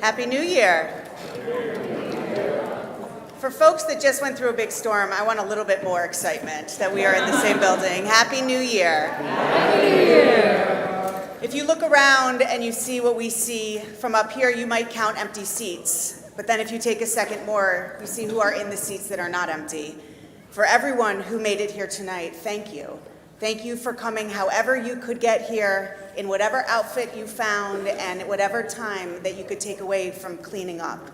Happy New Year. For folks that just went through a big storm, I want a little bit more excitement that we are in the same building. Happy New Year. Happy New Year. If you look around and you see what we see from up here, you might count empty seats. But then if you take a second more, you see who are in the seats that are not empty. For everyone who made it here tonight, thank you. Thank you for coming however you could get here, in whatever outfit you found, and at whatever time that you could take away from cleaning up.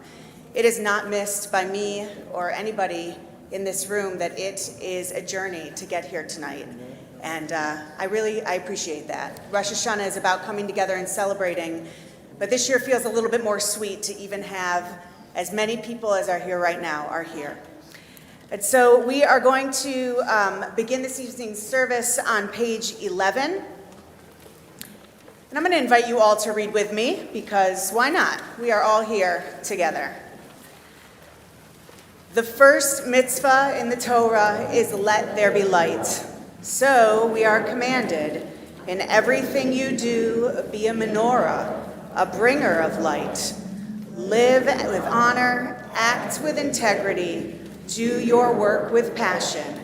It is not missed by me or anybody in this room that it is a journey to get here tonight. And I appreciate that. Rosh Hashanah is about coming together and celebrating, but this year feels a little bit more sweet to even have as many people as are here right now are here. And so we are going to begin this evening's service on page 11. And I'm going to invite you all to read with me, because why not? We are all here together. The first mitzvah in the Torah is let there be light. So we are commanded, in everything you do, be a menorah, a bringer of light. Live with honor, act with integrity, do your work with passion,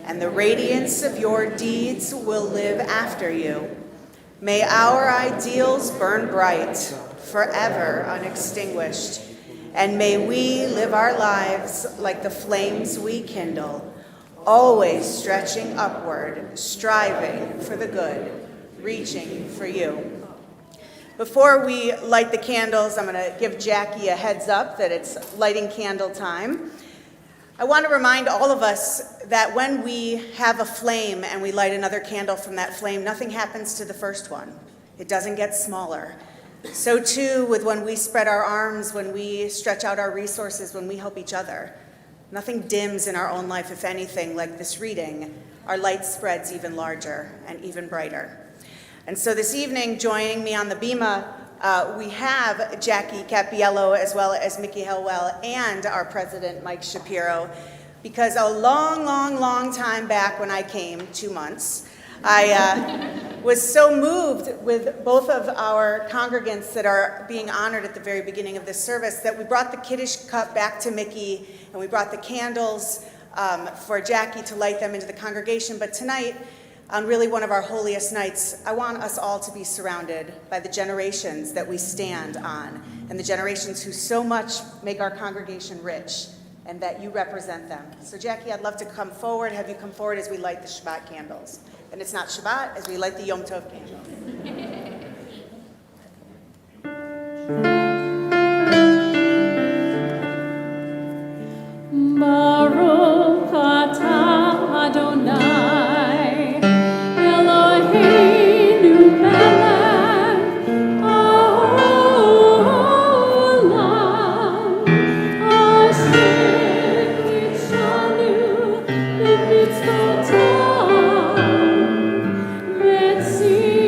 and the radiance of your deeds will live after you. May our ideals burn bright, forever unextinguished, and may we live our lives like the flames we kindle, always stretching upward, striving for the good, reaching for you. Before we light the candles, I'm going to give Jackie a heads up that it's lighting candle time. I want to remind all of us that when we have a flame and we light another candle from that flame, nothing happens to the first one. It doesn't get smaller. So too with when we spread our arms, when we stretch out our resources, when we help each other. Nothing dims in our own life. If anything, like this reading, our light spreads even larger and even brighter. And so this evening, joining me on the bima, we have Jackie Capiello, as well as Mickey Helwell, and our president, Mike Shapiro, because a long time back when I came, 2 months, I was so moved with both of our congregants that are being honored at the very beginning of this service that we brought the Kiddush cup back to Mickey, and we brought the candles for Jackie to light them into the congregation. But tonight, on really one of our holiest nights, I want us all to be surrounded by the generations that we stand on, and the generations who so much make our congregation rich, and that you represent them. So Jackie, I'd love to have you come forward as we light the Shabbat candles. And it's not Shabbat, as we light the Yom Tov candles. Baruch atah Adonai, Eloheinu melech haolam, asher kitshanu b'mitzvotav, v'tzivanu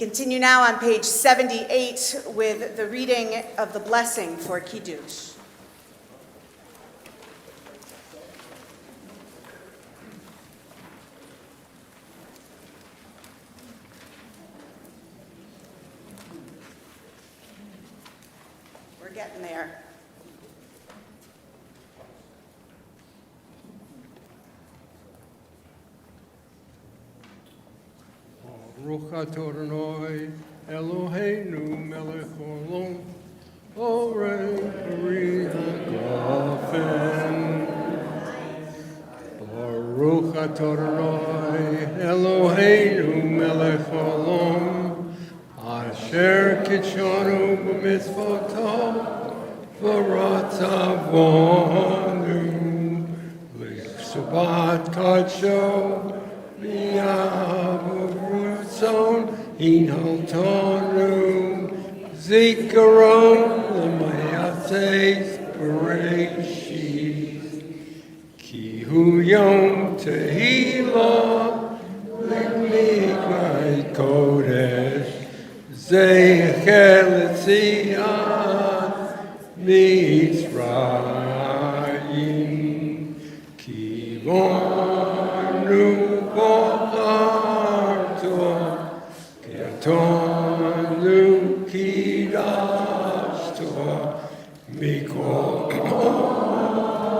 continue now on page 78 with the reading of the blessing for Kiddush. We're getting there. Baruch atah Adonai Eloheinu melech haolam orei peri hagafen. Baruch atah Adonai Eloheinu melech haolam asher kitshanu b'mitzvotav v'ratzavonu l'shabbat kadsho Son Hinaltonu Zikaron Lamayates Bereshit Ki Hu Yom Tehillah L'Mikvah Kodesh Zeichel Etziat Mitzrayim Ki Vonu Tonu kidashto mikol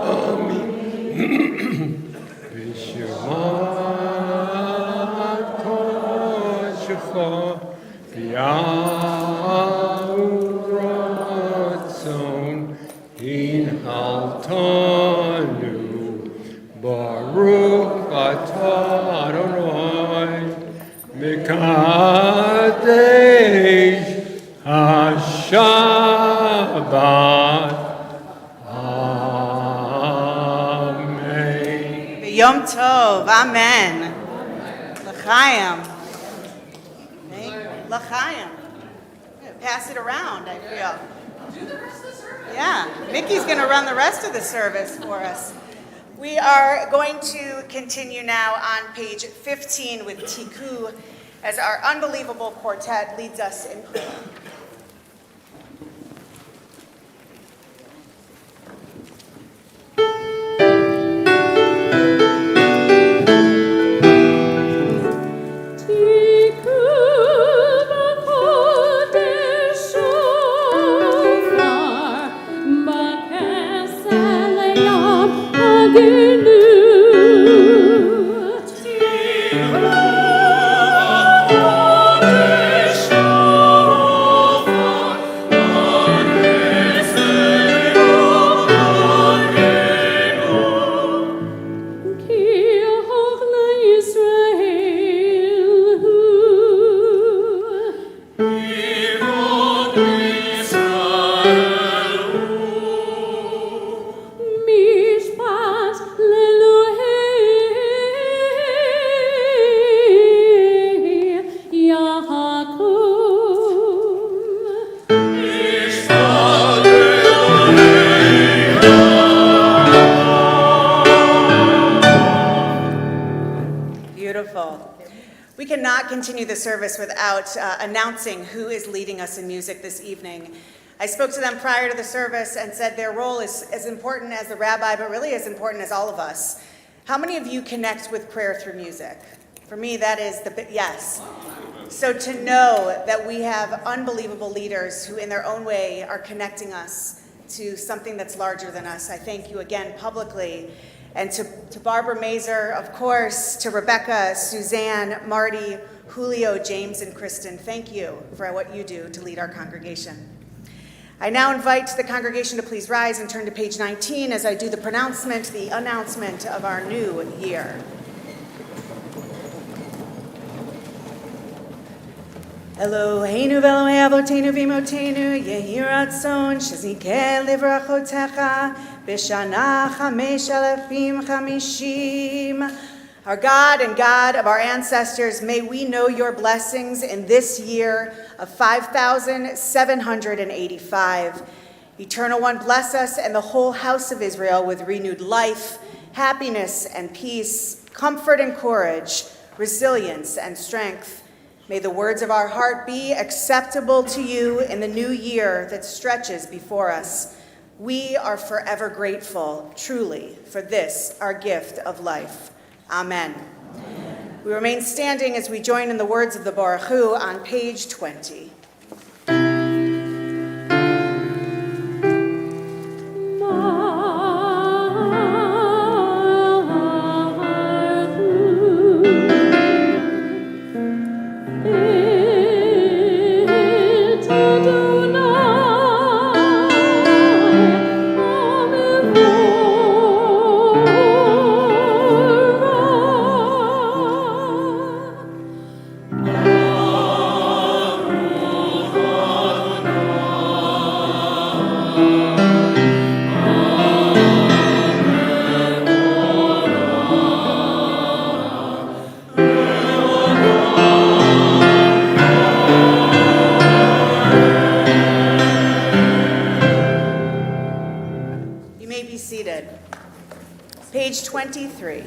ami b'shemat kodshecha v'ya'uratzon hinaltanu baruch atah Adonai Mekadesh HaShabbat. Amen. Yom Tov, Amen. L'chaim. L'chaim. Pass it around, I feel. Do the rest of the service. Yeah, Mickey's going to run the rest of the service for us. We are going to continue now on page 15 with Tiku as our unbelievable quartet leads us in prayer. We cannot continue the service without announcing who is leading us in music this evening. I spoke to them prior to the service and said their role is as important as the rabbi, but really as important as all of us. How many of you connect with prayer through music? For me, that is yes. So to know that we have unbelievable leaders who in their own way are connecting us to something that's larger than us, I thank you again publicly. And to Barbara Mazer, of course, to Rebecca, Suzanne, Marty, Julio, James, and Kristen, thank you for what you do to lead our congregation. I now invite the congregation to please rise and turn to page 19 as I do the announcement of our new year. Eloheinu v'Elohei avoteinu v'imotenu, yehi ratzon shezikeh livrachotecha b'shana 5,050. Our God and God of our ancestors, may we know your blessings in this year of 5,785. Eternal One, bless us and the whole house of Israel with renewed life, happiness and peace, comfort and courage, resilience and strength. May the words of our heart be acceptable to you in the new year that stretches before us. We are forever grateful, truly, for this, our gift of life. Amen. We remain standing as we join in the words of the Baruch Hu on page 20. Page 23.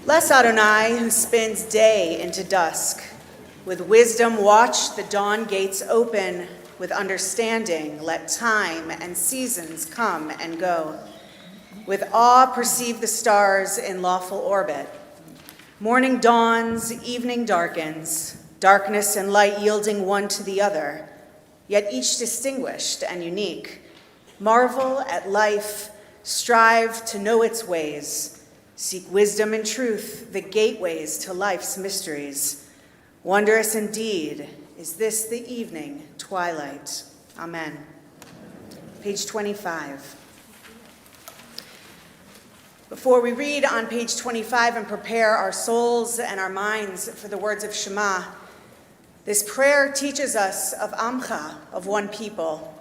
Bless Adonai, who spins day into dusk. With wisdom watch the dawn gates open. With understanding let time and seasons come and go. With awe perceive the stars in lawful orbit. Morning dawns, evening darkens, darkness and light yielding one to the other, yet each distinguished and unique. Marvel at life, strive to know its ways, seek wisdom and truth, the gateways to life's mysteries. Wondrous indeed is this the evening twilight. Amen. Page 25. Before we read on page 25 and prepare our souls and our minds for the words of Shema, this prayer teaches us of Amcha, of one people.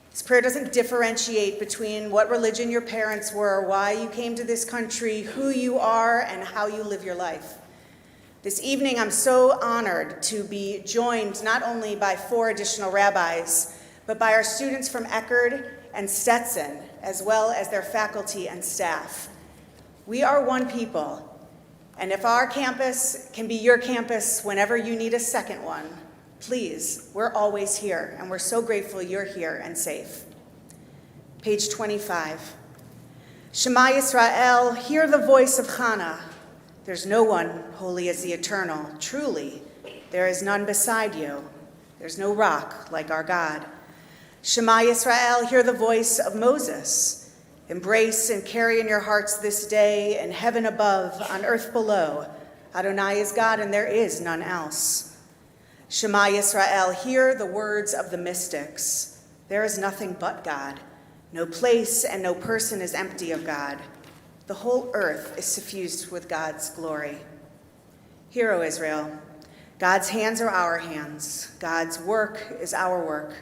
This prayer doesn't differentiate between what religion your parents were, why you came to this country, who you are, and how you live your life. This evening, I'm so honored to be joined not only by 4 additional rabbis, but by our students from Eckerd and Stetson, as well as their faculty and staff. We are one people, and if our campus can be your campus whenever you need a second one, please, we're always here, and we're so grateful you're here and safe. Page 25. Shema Yisrael, hear the voice of Chana. There's no one holy as the Eternal. Truly, there is none beside you. There's no rock like our God. Shema Yisrael, hear the voice of Moses. Embrace and carry in your hearts this day, in heaven above, on earth below. Adonai is God, and there is none else. Shema Yisrael, hear the words of the mystics. There is nothing but God. No place and no person is empty of God. The whole earth is suffused with God's glory. Hear, O Israel, God's hands are our hands. God's work is our work.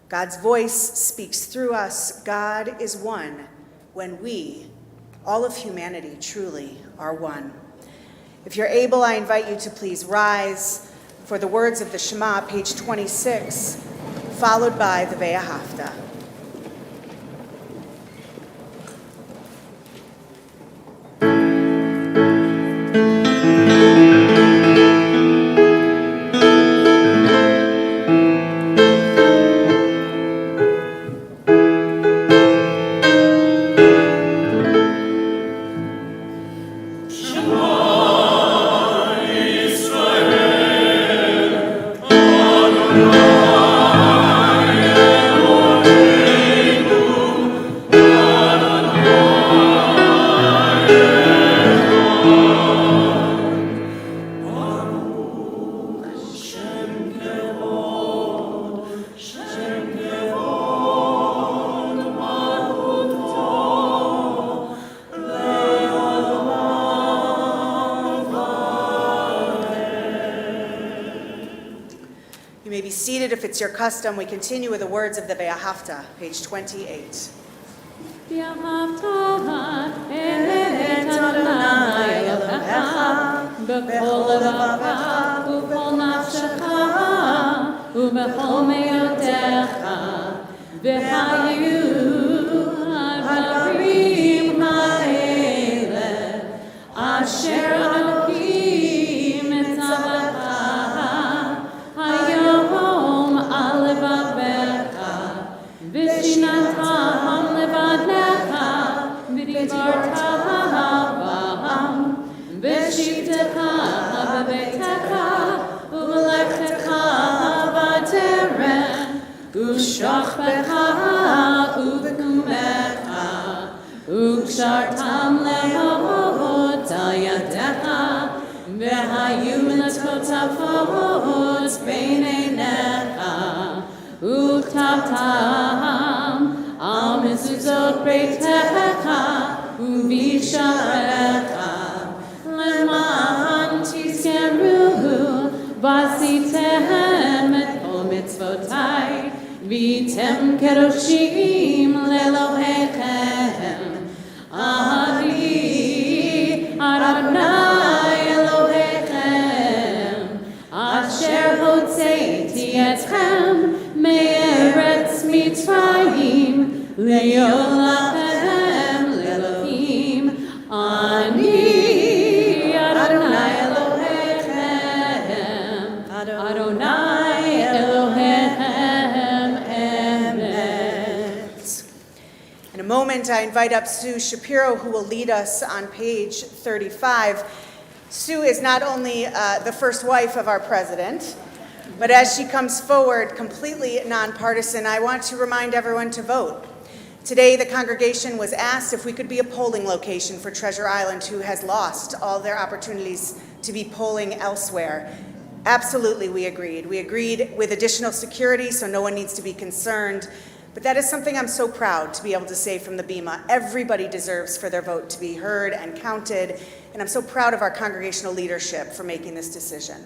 God's voice speaks through us. God is one when we, all of humanity, truly are one. If you're able, I invite you to please rise for the words of the Shema, page 26, followed by the Ve'ahavta. If it's your custom, we continue with the words of the Ve'ahavta, page 28. Asher ושוכבך ובקומך, וקשרתם להות על ידיך, והיו מלטות עפות בין עיניך, וכתבתם על מזוזות ביתך ובשעריך, למען תזכרו ועשיתם את כל מצוותיי, והייתם קדושים לאלוהיכם. אני אדוני אלוהיכם, אשר הוצאתי אתכם מארץ מצרים, להיות לכם לאלוהים. אני אדוני אלוהיכם, אדוני אלוהיכם emet. In a moment, I invite up Sue Shapiro, who will lead us on page 35. Sue is not only the first wife of our president, but as she comes forward completely nonpartisan, I want to remind everyone to vote. Today, the congregation was asked if we could be a polling location for Treasure Island, who has lost all their opportunities to be polling elsewhere. Absolutely, we agreed. We agreed with additional security, so no one needs to be concerned. But that is something I'm so proud to be able to say from the Bema. Everybody deserves for their vote to be heard and counted, and I'm so proud of our congregational leadership for making this decision.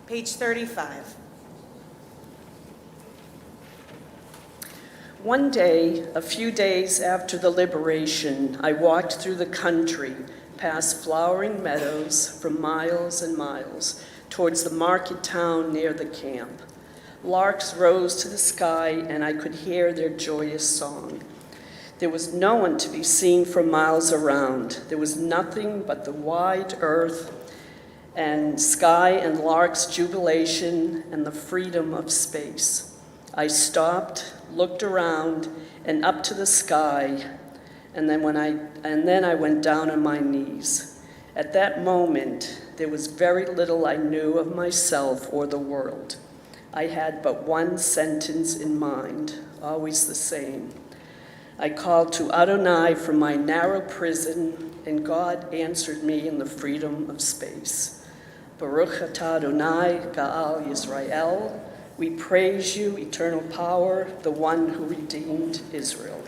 Page 35. One day, a few days after the liberation, I walked through the country, past flowering meadows for miles and miles, towards the market town near the camp. Larks rose to the sky, and I could hear their joyous song. There was no one to be seen for miles around. There was nothing but the wide earth and sky and larks' jubilation and the freedom of space. I stopped, looked around, and up to the sky, and then I went down on my knees. At that moment, there was very little I knew of myself or the world. I had but one sentence in mind, always the same. I called to Adonai from my narrow prison, and God answered me in the freedom of space. Baruch atah Adonai, Ga'al Yisrael. We praise you, eternal power, the one who redeemed Israel.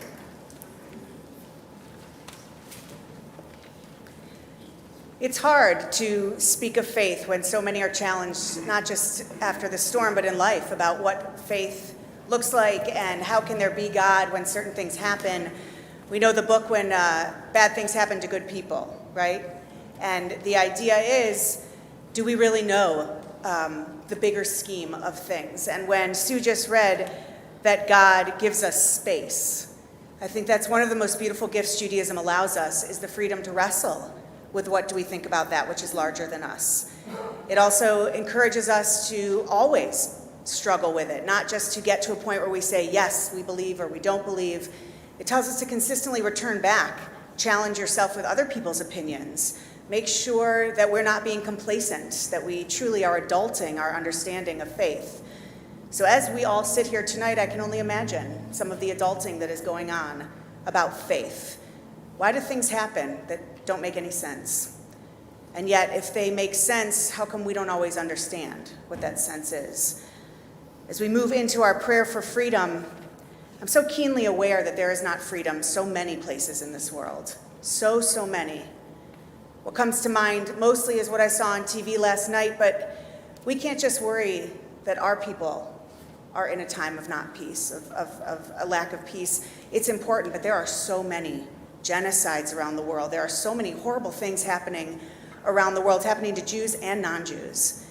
It's hard to speak of faith when so many are challenged, not just after the storm, but in life, about what faith looks like and how can there be God when certain things happen. We know the book When Bad Things Happen to Good People, right? And the idea is, do we really know the bigger scheme of things? And when Sue just read that God gives us space, I think that's one of the most beautiful gifts Judaism allows us, is the freedom to wrestle with what do we think about that which is larger than us. It also encourages us to always struggle with it, not just to get to a point where we say, yes, we believe or we don't believe. It tells us to consistently return back, challenge yourself with other people's opinions, make sure that we're not being complacent, that we truly are adulting our understanding of faith. So as we all sit here tonight, I can only imagine some of the adulting that is going on about faith. Why do things happen that don't make any sense? And yet, if they make sense, how come we don't always understand what that sense is? As we move into our prayer for freedom, I'm so keenly aware that there is not freedom so many places in this world. So many. What comes to mind mostly is what I saw on TV last night, but we can't just worry that our people are in a time of not peace, of a lack of peace. It's important, but there are so many genocides around the world. There are so many horrible things happening around the world, happening to Jews and non-Jews.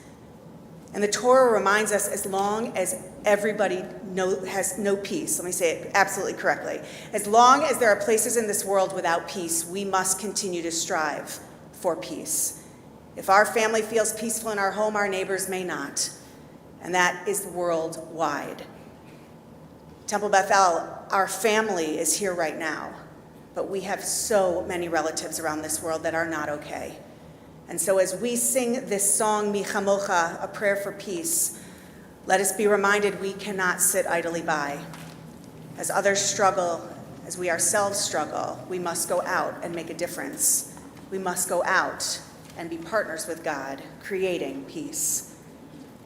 And the Torah reminds us, as long as everybody has no peace, let me say it absolutely correctly, as long as there are places in this world without peace, we must continue to strive for peace. If our family feels peaceful in our home, our neighbors may not. And that is worldwide. Temple Beth-El, our family is here right now, but we have so many relatives around this world that are not okay. And so as we sing this song, Mi Chamocha, a prayer for peace, Let us be reminded we cannot sit idly by. As others struggle, as we ourselves struggle, we must go out and make a difference. We must go out and be partners with God, creating peace.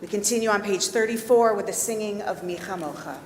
We continue on page 34 with the singing of Mi Chamocha.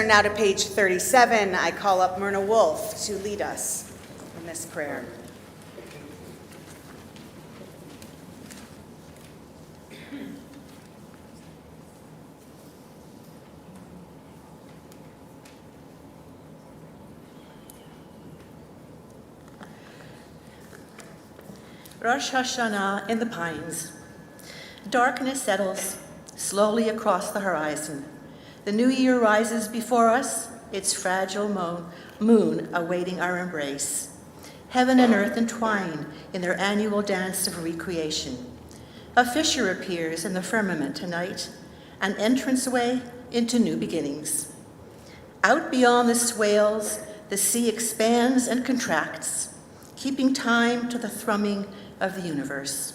Now to page 37, I call up Myrna Wolf to lead us in this prayer. Rosh HaShanah in the pines. Darkness settles slowly across the horizon. The new year rises before us, its fragile moon awaiting our embrace. Heaven and earth entwine in their annual dance of recreation. A fissure appears in the firmament tonight, an entranceway into new beginnings. Out beyond the swales, the sea expands and contracts, keeping time to the thrumming of the universe.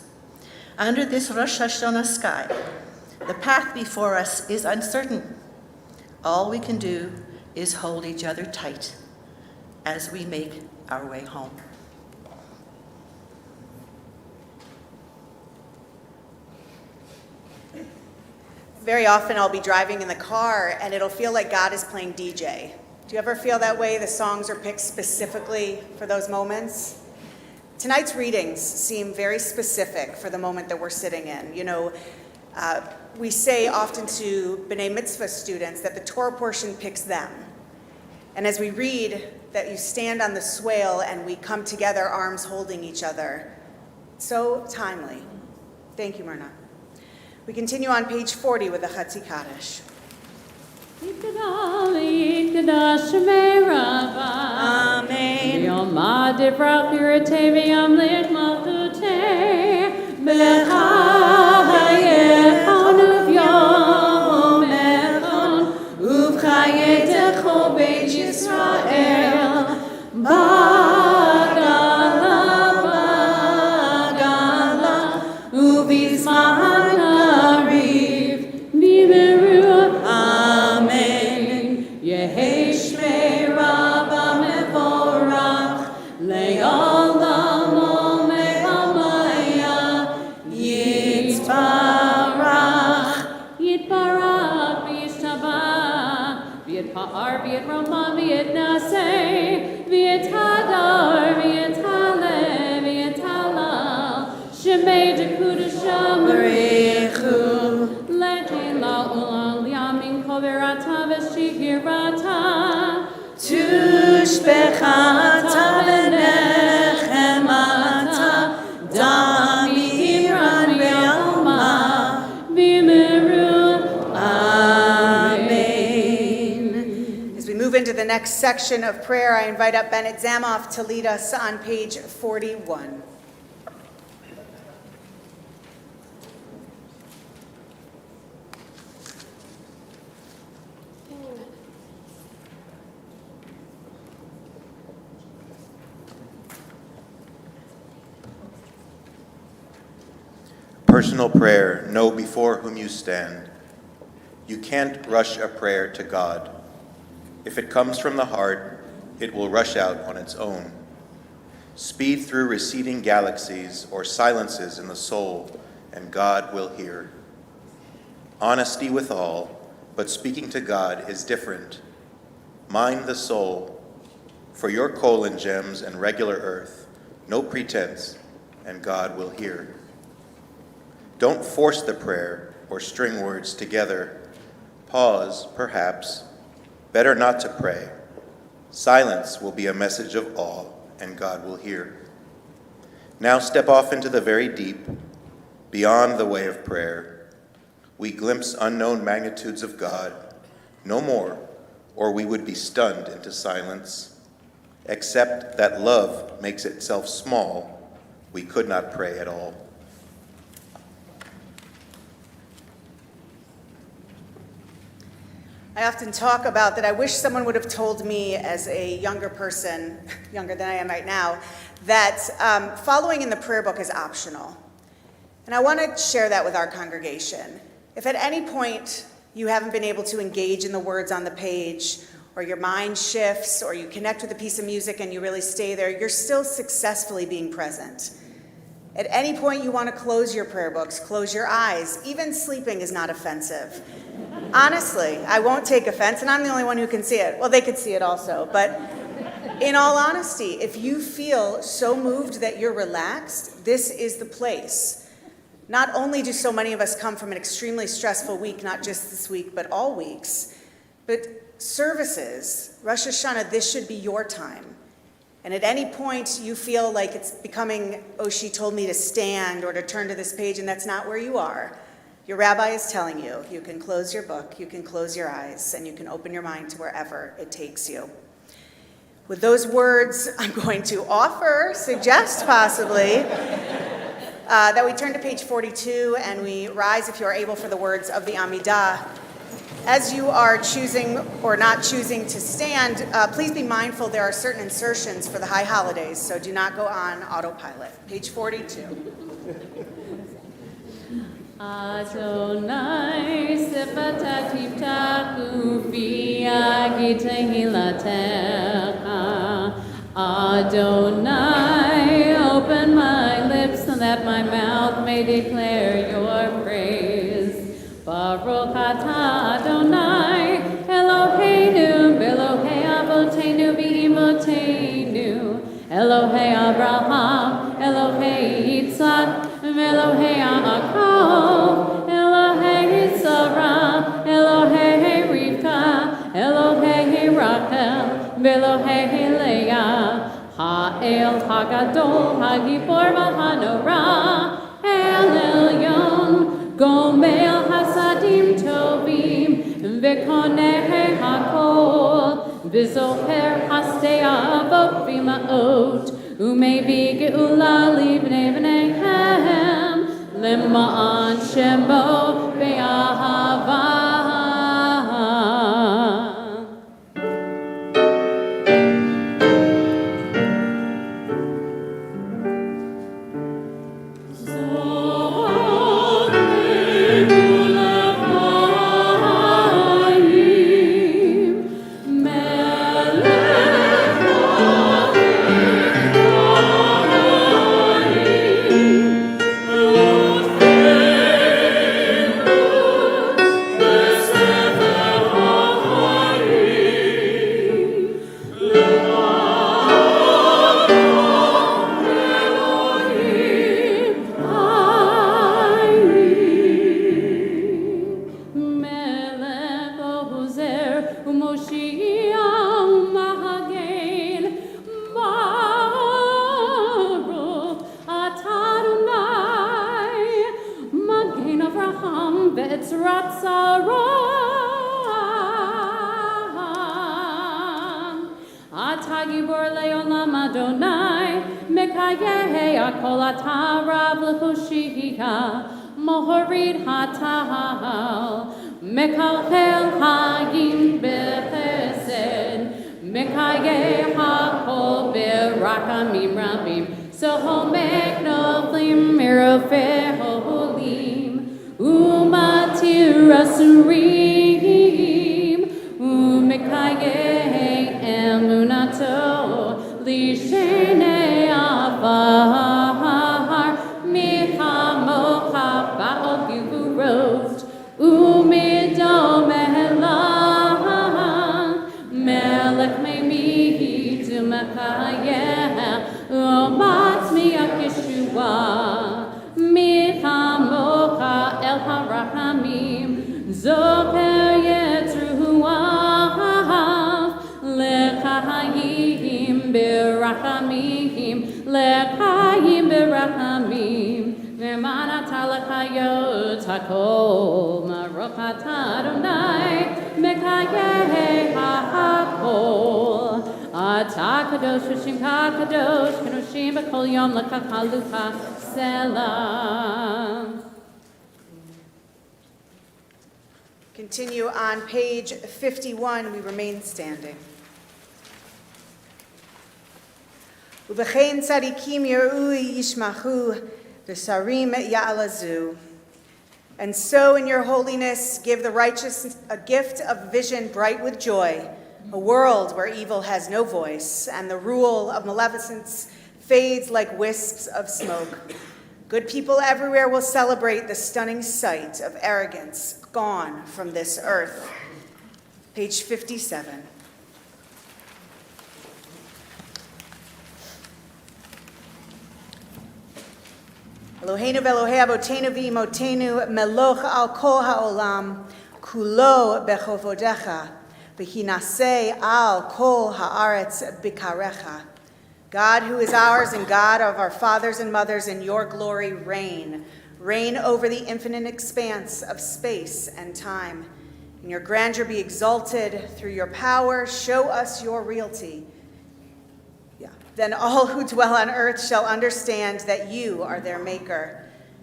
Under this Rosh Hashanah sky, the path before us is uncertain. All we can do is hold each other tight as we make our way home. Very often I'll be driving in the car and it'll feel like God is playing DJ. Do you ever feel that way? The songs are picked specifically for those moments? Tonight's readings seem very specific for the moment that we're sitting in. You know, we say often to B'nai Mitzvah students that the Torah portion picks them. And as we read that you stand on the swale and we come together, arms holding each other, so timely. Thank you, Myrna. We continue on page 40 with the Chatzi Kaddish. Amen. Yom Adivrach Yirtei Yom Lit Malchutei B'chayechon Uvyom Echon Uvchayetecho Beit Yisrael Bagala Bagala Uvizman Ariv Biberu Amen Yehi Shmei Rabba Mevorach Le'olam Omer Hamaya Yitbarach Yitbarach V'yishtabach V'yitpa'ar V'yitroma V'yitnaseh V'yithadar V'yithaleh V'yithalal Shemei Dekudasham Barechu Le'chila Ulam Liamin Koverata V'shikirata Tushbechata V'nechemata Damiran Ve'alma V'meru Amen. As we move into the the next section of prayer, I invite up Bennett Zamoff to lead us on page 41. Personal prayer, know before whom you stand. You can't rush a prayer to God. If it comes from the heart, it will rush out on its own. Speed through receding galaxies or silences in the soul, and God will hear. Honesty with all, but speaking to God is different. Mind the soul, for your colon gems and regular earth, no pretense, and God will hear. Don't force the prayer or string words together. Pause, perhaps. Better not to pray. Silence will be a message of awe, and God will hear. Now step off into the very deep, beyond the way of prayer. We glimpse unknown magnitudes of God, no more, or we would be stunned into silence. Except that love makes itself small, we could not pray at all. I often talk about that I wish someone would have told me as a younger person, younger than I am right now, that following in the prayer book is optional. And I want to share that with our congregation. If at any point you haven't been able to engage in the words on the page, or your mind shifts, or you connect with a piece of music and you really stay there, you're still successfully being present. At any point you want to close your prayer books, close your eyes. Even sleeping is not offensive. Honestly, I won't take offense, and I'm the only one who can see it. Well, they could see it also, but in all honesty, if you feel so moved that you're relaxed, this is the place. Not only do so many of us come from an extremely stressful week, not just this week, but all weeks, but services, Rosh Hashanah, this should be your time. And at any point you feel like it's becoming, oh, she told me to stand or to turn to this page, and that's not where you are. Your rabbi is telling you, you can close your book, you can close your eyes, and you can open your mind to wherever it takes you. With those words, I'm going to suggest possibly, that we turn to page 42 and we rise, if you are able, for the words of the Amidah. As you are choosing or not choosing to stand, please be mindful there are certain insertions for the high holidays, so do not go on autopilot. Page 42. Adonai sefata tiftachu v'yagid tehilatecha. Adonai, open my lips so that my mouth may declare your praise. Baruch atah Adonai, Eloheinu, Elohei Avotenu v'imotenu, Elohei Abraham, Elohei Yitzhak, Elohei Yaakov, Elohei Sarah, Elohei Rivka, Elohei Rachel, Elohei Leah, Ha'el Hagadol, Hagibor v'Hanora, El Elyon, Gomel Hasadim Tovim, V'koneh Hakol, V'zoher Hasdei Avot V'ima'ot, Umevi Geula Libnei B'neihem, Lema'an Shemo Be'ahava. hibor leolam Adonai, mekayehe akol atarav l'chushia, mohorid hatal, mekalchel hayim bechesed, mekayeh hakol berakamim rabim, sohomek novlim mirofeh holim, umatir asurim, umekayeh emunato, lishenei avar, michamocha ba'ol givurot, umidom elah, melech meimihi tumakayeh, umat miyak Yeshua, michamocha el harachamim, zoper yetruah, lechayim berachamim, lechayim berachamim, v'manata lechayot hakol, marochat Adonai, mekayeh hakol. Ata kadosh v'shimcha kadosh, kadoshim b'kol yom l'kachalucha selah. Continue on page 51, we remain standing. U'bechein tzadikim yerui yishmachu, v'sarim ya'alazu. And so in your holiness give the righteous a gift of vision bright with joy, a world where evil has no voice, and the rule of maleficence fades like wisps of smoke. Good people everywhere will celebrate the stunning sight of arrogance gone from this earth. Page 57. Eloheinu v'Elohei avotenu v'imotenu meloch al kol ha'olam kulo bechovodecha v'hinaseh al kol ha'aretz bikarecha. God, who is ours and God of our fathers and mothers, in your glory reign. Reign over the infinite expanse of space and time. In your grandeur be exalted. Through your power, show us your realty. Then all who dwell on earth shall understand that you are their maker.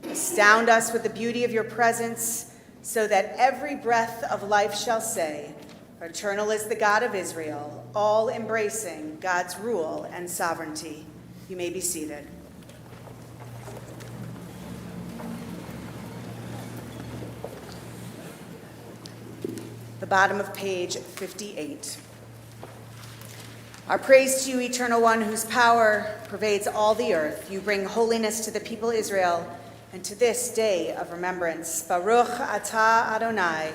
Astound us with the beauty of your presence, so that every breath of life shall say, eternal is the God of Israel, all embracing God's rule and sovereignty. You may be seated. The bottom of page 58. Our praise to you, Eternal One, whose power pervades all the earth. You bring holiness to the people Israel and to this day of remembrance. Baruch atah Adonai,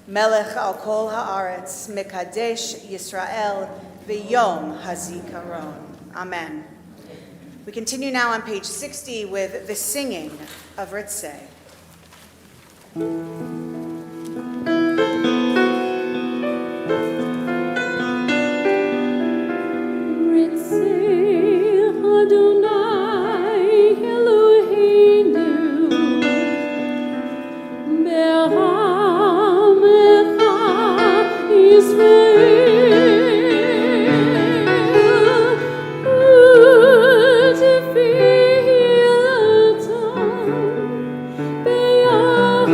melech al kol haaretz, mekadesh Yisrael, v'yom hazikaron. Amen. We continue now on page 60 with the singing of Ritzeh. Adonai Eloheinu, be'amecha Yisrael, u'tefilatan be'yam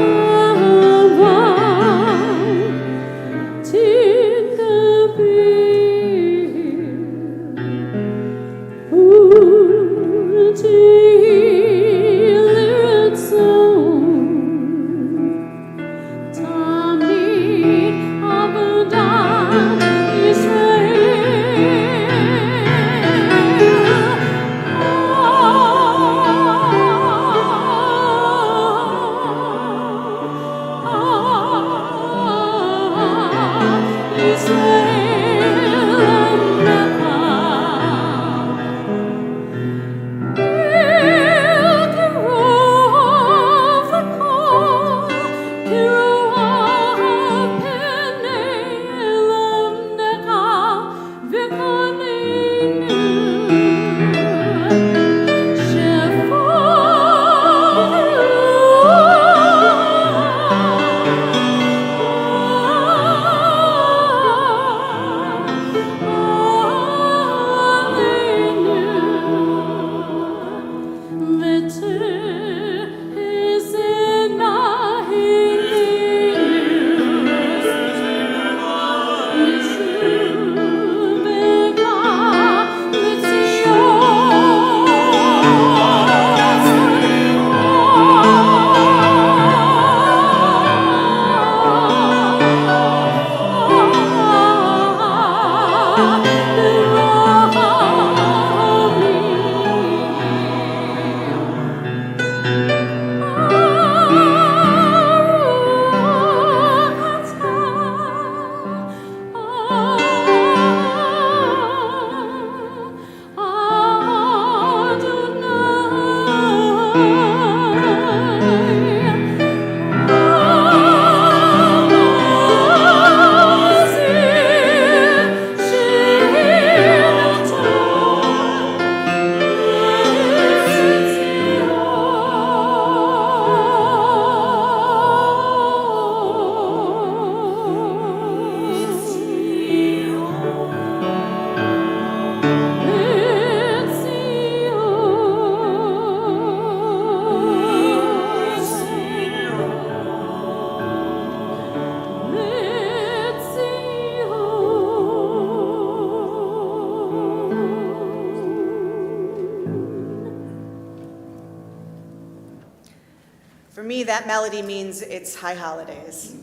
For me, that melody means it's high holidays.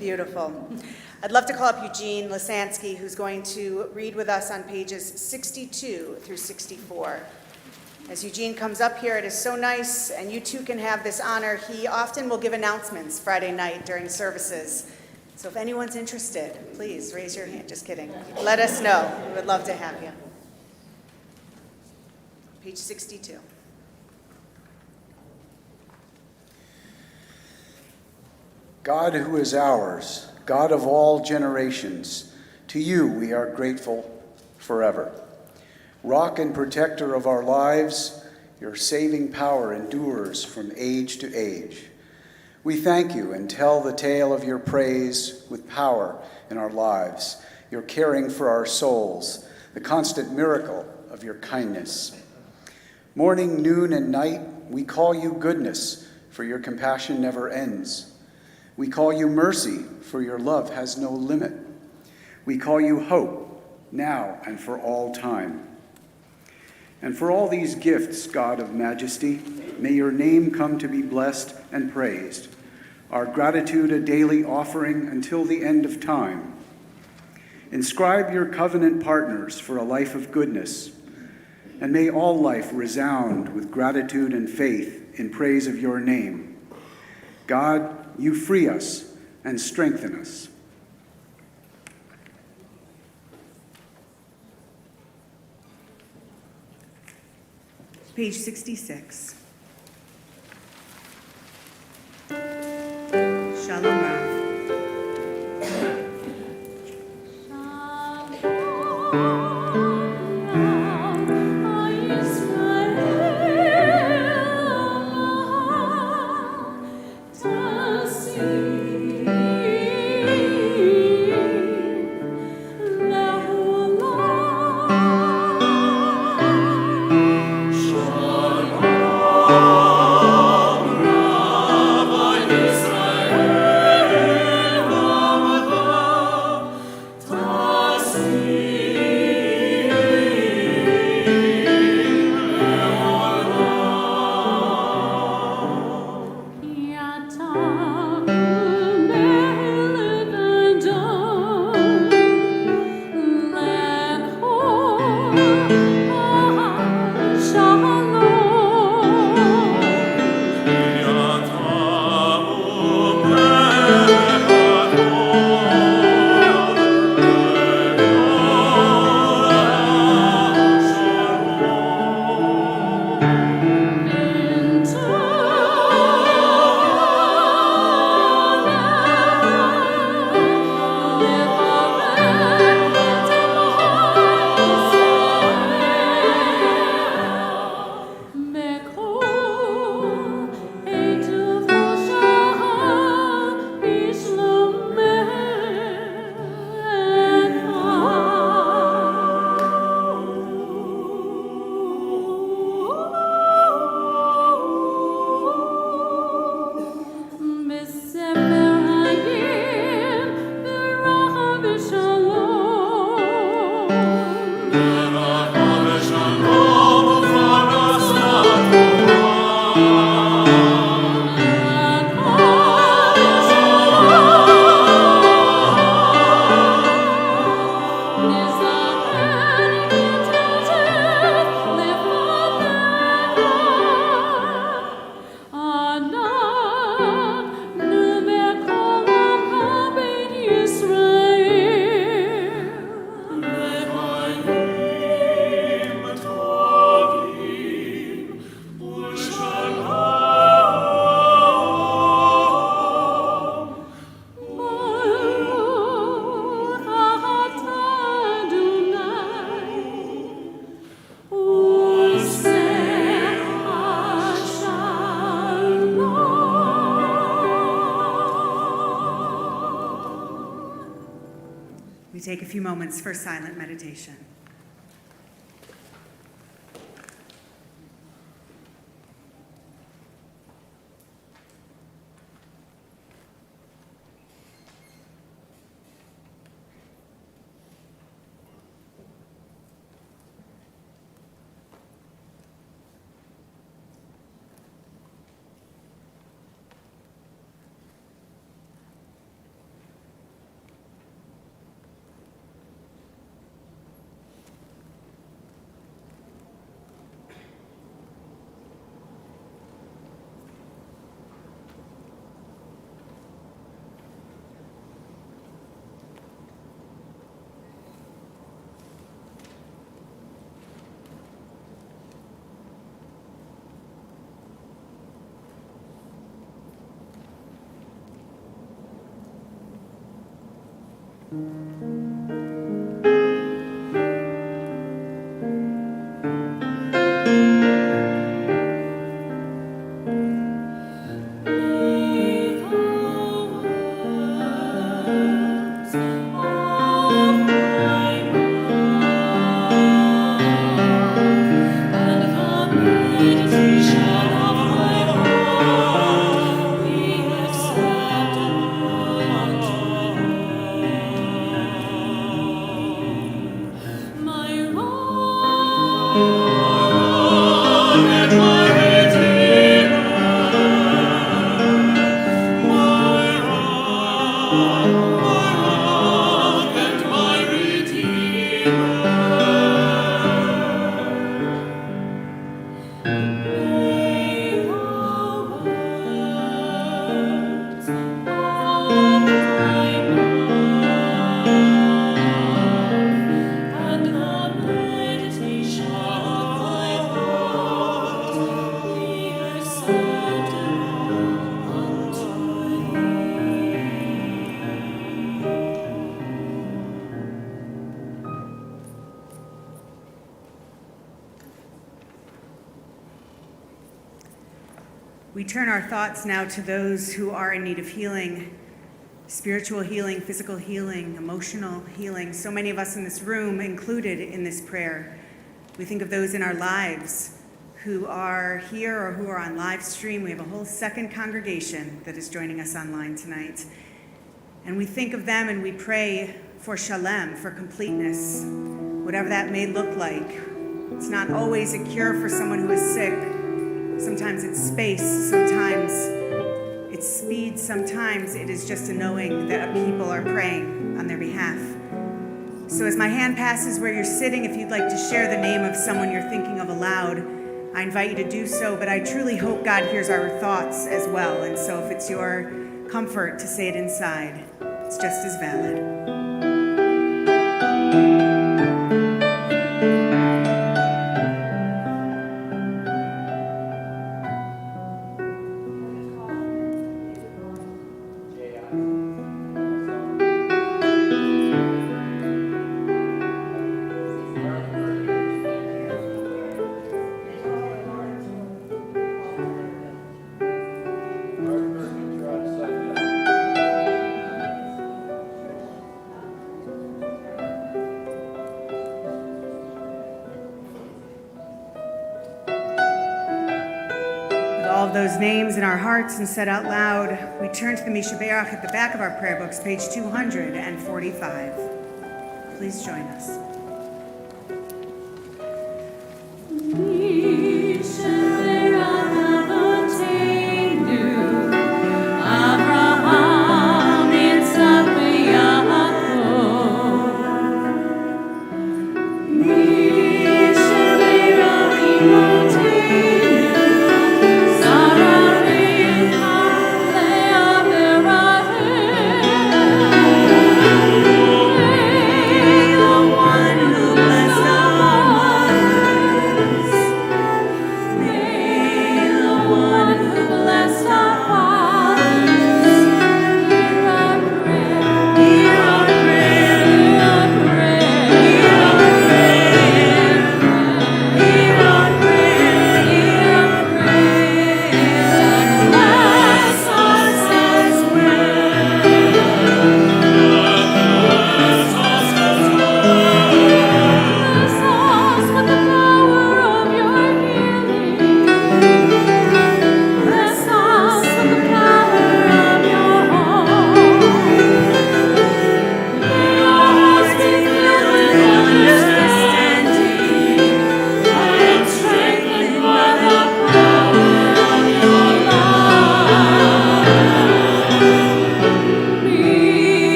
Beautiful. I'd love to call up Eugene Lisansky, who's going to read with us on pages 62 through 64. As Eugene comes up here, it is so nice, and you too can have this honor. He often will give announcements Friday night during services. So if anyone's interested, please raise your hand. Just kidding. Let us know. We would love to have you. Page 62. God who is ours, God of all generations, to you we are grateful forever. Rock and protector of our lives, your saving power endures from age to age. We thank you and tell the tale of your praise with power in our lives, your caring for our souls, the constant miracle of your kindness. Morning, noon, and night, we call you goodness, for your compassion never ends. We call you mercy, for your love has no limit. We call you hope, now and for all time. And for all these gifts, God of majesty, may your name come to be blessed and praised. Our gratitude a daily offering until the end of time. Inscribe your covenant partners for a life of goodness, and may all life resound with gratitude and faith in praise of your name. God, you free us and strengthen us. Page 66. Shalom Rav. We take a few moments for silent meditation. We turn our thoughts now to those who are in need of healing, spiritual healing, physical healing, emotional healing. So many of us in this room included in this prayer. We think of those in our lives who are here or who are on live stream. We have a whole second congregation that is joining us online tonight. And we think of them and we pray for shalem, for completeness, whatever that may look like. It's not always a cure for someone who is sick. Sometimes it's space, sometimes it's speed, sometimes it is just a knowing that people are praying on their behalf. So as my hand passes where you're sitting, if you'd like to share the name of someone you're thinking of aloud, I invite you to do so, but I truly hope God hears our thoughts as well. And so if it's your comfort to say it inside, it's just as valid. All of those names in our hearts and said out loud, we turn to the Mishaberach at the back of our prayer books, page 245. Please join us.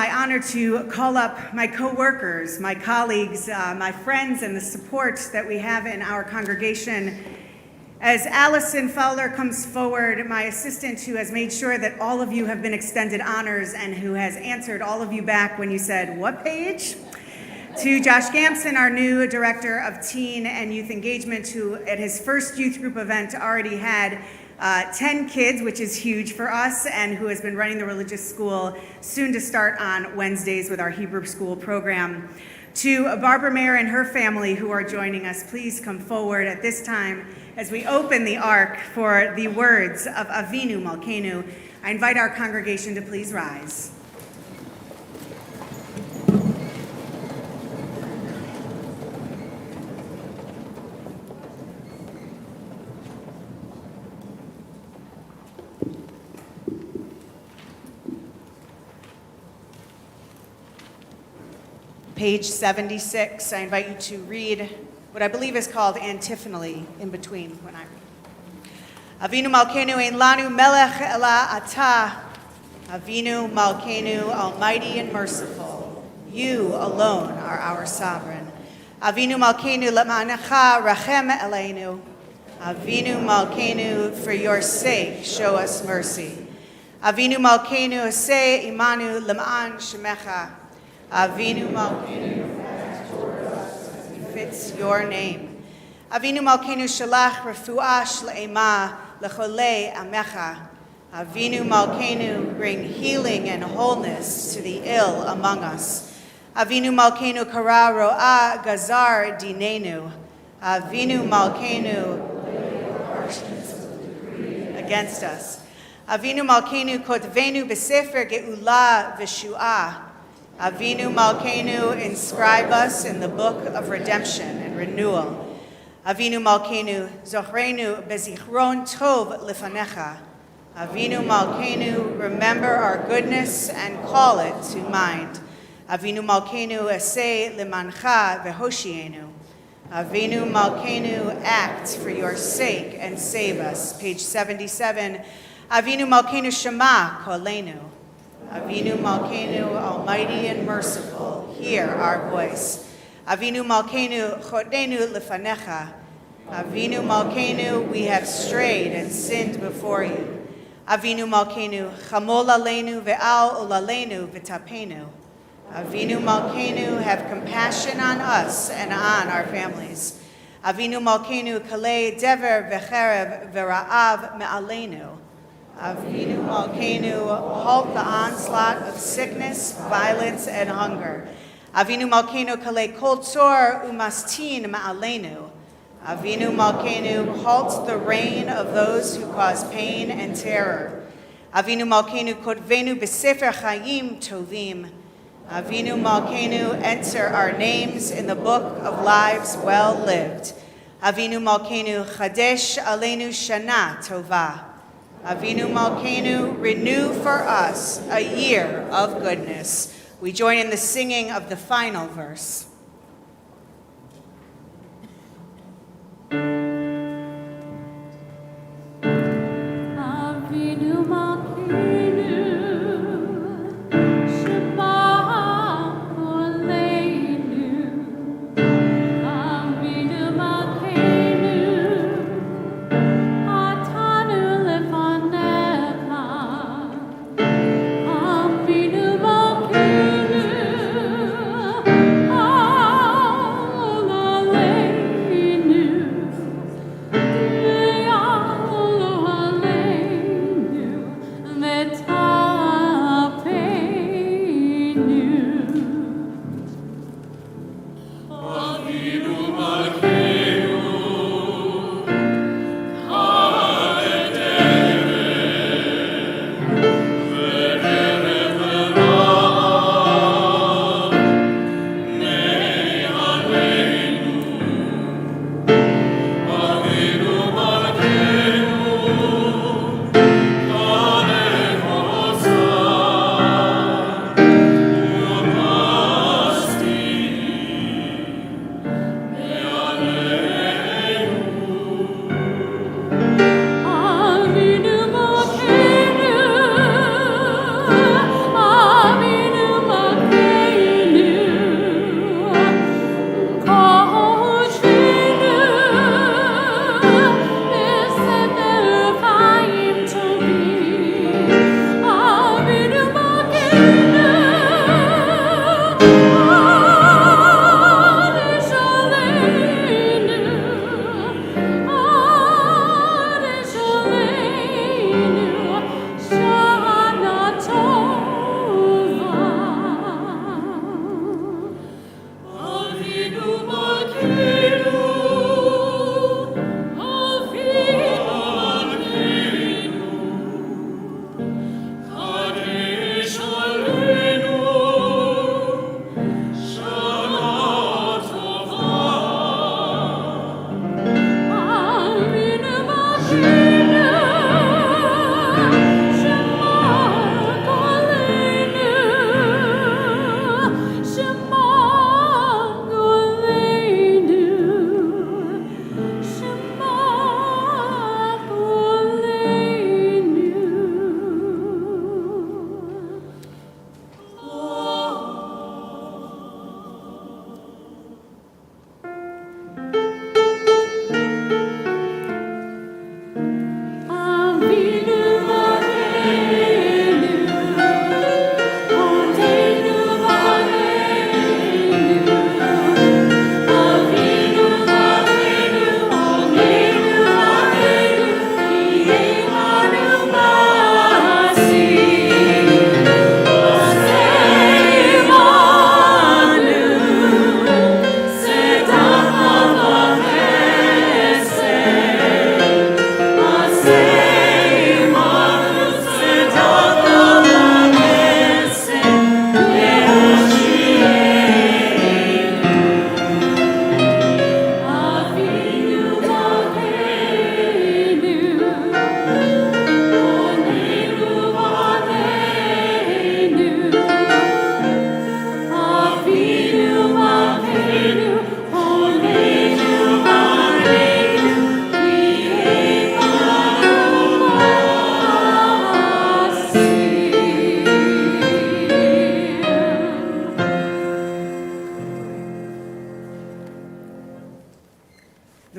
my honor to call up my co-workers, my colleagues, my friends, and the support that we have in our congregation. As Allison Fowler comes forward, my assistant who has made sure that all of you have been extended honors and who has answered all of you back when you said, "What page?" To Josh Gampson, our new Director of Teen and Youth Engagement, who at his first youth group event already had 10 kids, which is huge for us, and who has been running the religious school, soon to start on Wednesdays with our Hebrew school program. To Barbara Mayer and her family who are joining us, please come forward at this time as we open the ark for the words of Avinu Malkeinu. I invite our congregation to please rise. Page 76, I invite you to read what I believe is called antiphonally in between when I read. Avinu Malkeinu ein lanu melech ela ata. Avinu Malkeinu, almighty and merciful. You alone are our sovereign. Avinu Malkeinu lema'anecha rachem eleinu. Avinu Malkeinu, for your sake, show us mercy. Avinu Malkeinu, aseh imanu lema'an shemecha. Avinu Malkeinu, act toward us as befits your name. Avinu Malkeinu, shalach refuah shle'ema lecholei amecha. Avinu Malkeinu, bring healing and wholeness to the ill among us. Avinu Malkeinu, kara ro'ah gazar dinenu. Avinu Malkeinu, harshness against us. Avinu Malkeinu, kotvenu b'sefer ge'ula v'shu'ah. Avinu Malkeinu, inscribe us in the book of redemption and renewal. Avinu Malkeinu, zochrenu bezichron tov lefanecha. Avinu Malkeinu, remember our goodness and call it to mind. Avinu Malkeinu, aseh lemancha vehoshienu. Avinu Malkeinu, act for your sake and save us. Page 77. Avinu Malkeinu, shema kolenu. Avinu Malkeinu, almighty and merciful, hear our voice. Avinu Malkeinu, chodenu lefanecha. Avinu Malkeinu, we have strayed and sinned before you. Avinu Malkeinu, chamol aleinu ve'al olalenu v'tapenu. Avinu Malkeinu, have compassion on us and on our families. Avinu Malkeinu, kalei dever v'cherev v'ra'av me'aleinu. Avinu Malkeinu, halt the onslaught of sickness, violence, and hunger. Avinu Malkeinu, kalei kol tzor umastin ma'aleinu. Avinu Malkeinu, halt the reign of those who cause pain and terror. Avinu Malkeinu, kotvenu b'sefer chayim tovim. Avinu Malkeinu, enter our names in the book of lives well lived. Avinu Malkeinu, chadesh aleinu shana tova. Avinu Malkeinu, renew for us a year of goodness. We join in the singing of the final verse. Avinu Malkeinu, shema koleinu. Avinu Malkeinu, atanu lefanecha. Avinu Malkeinu,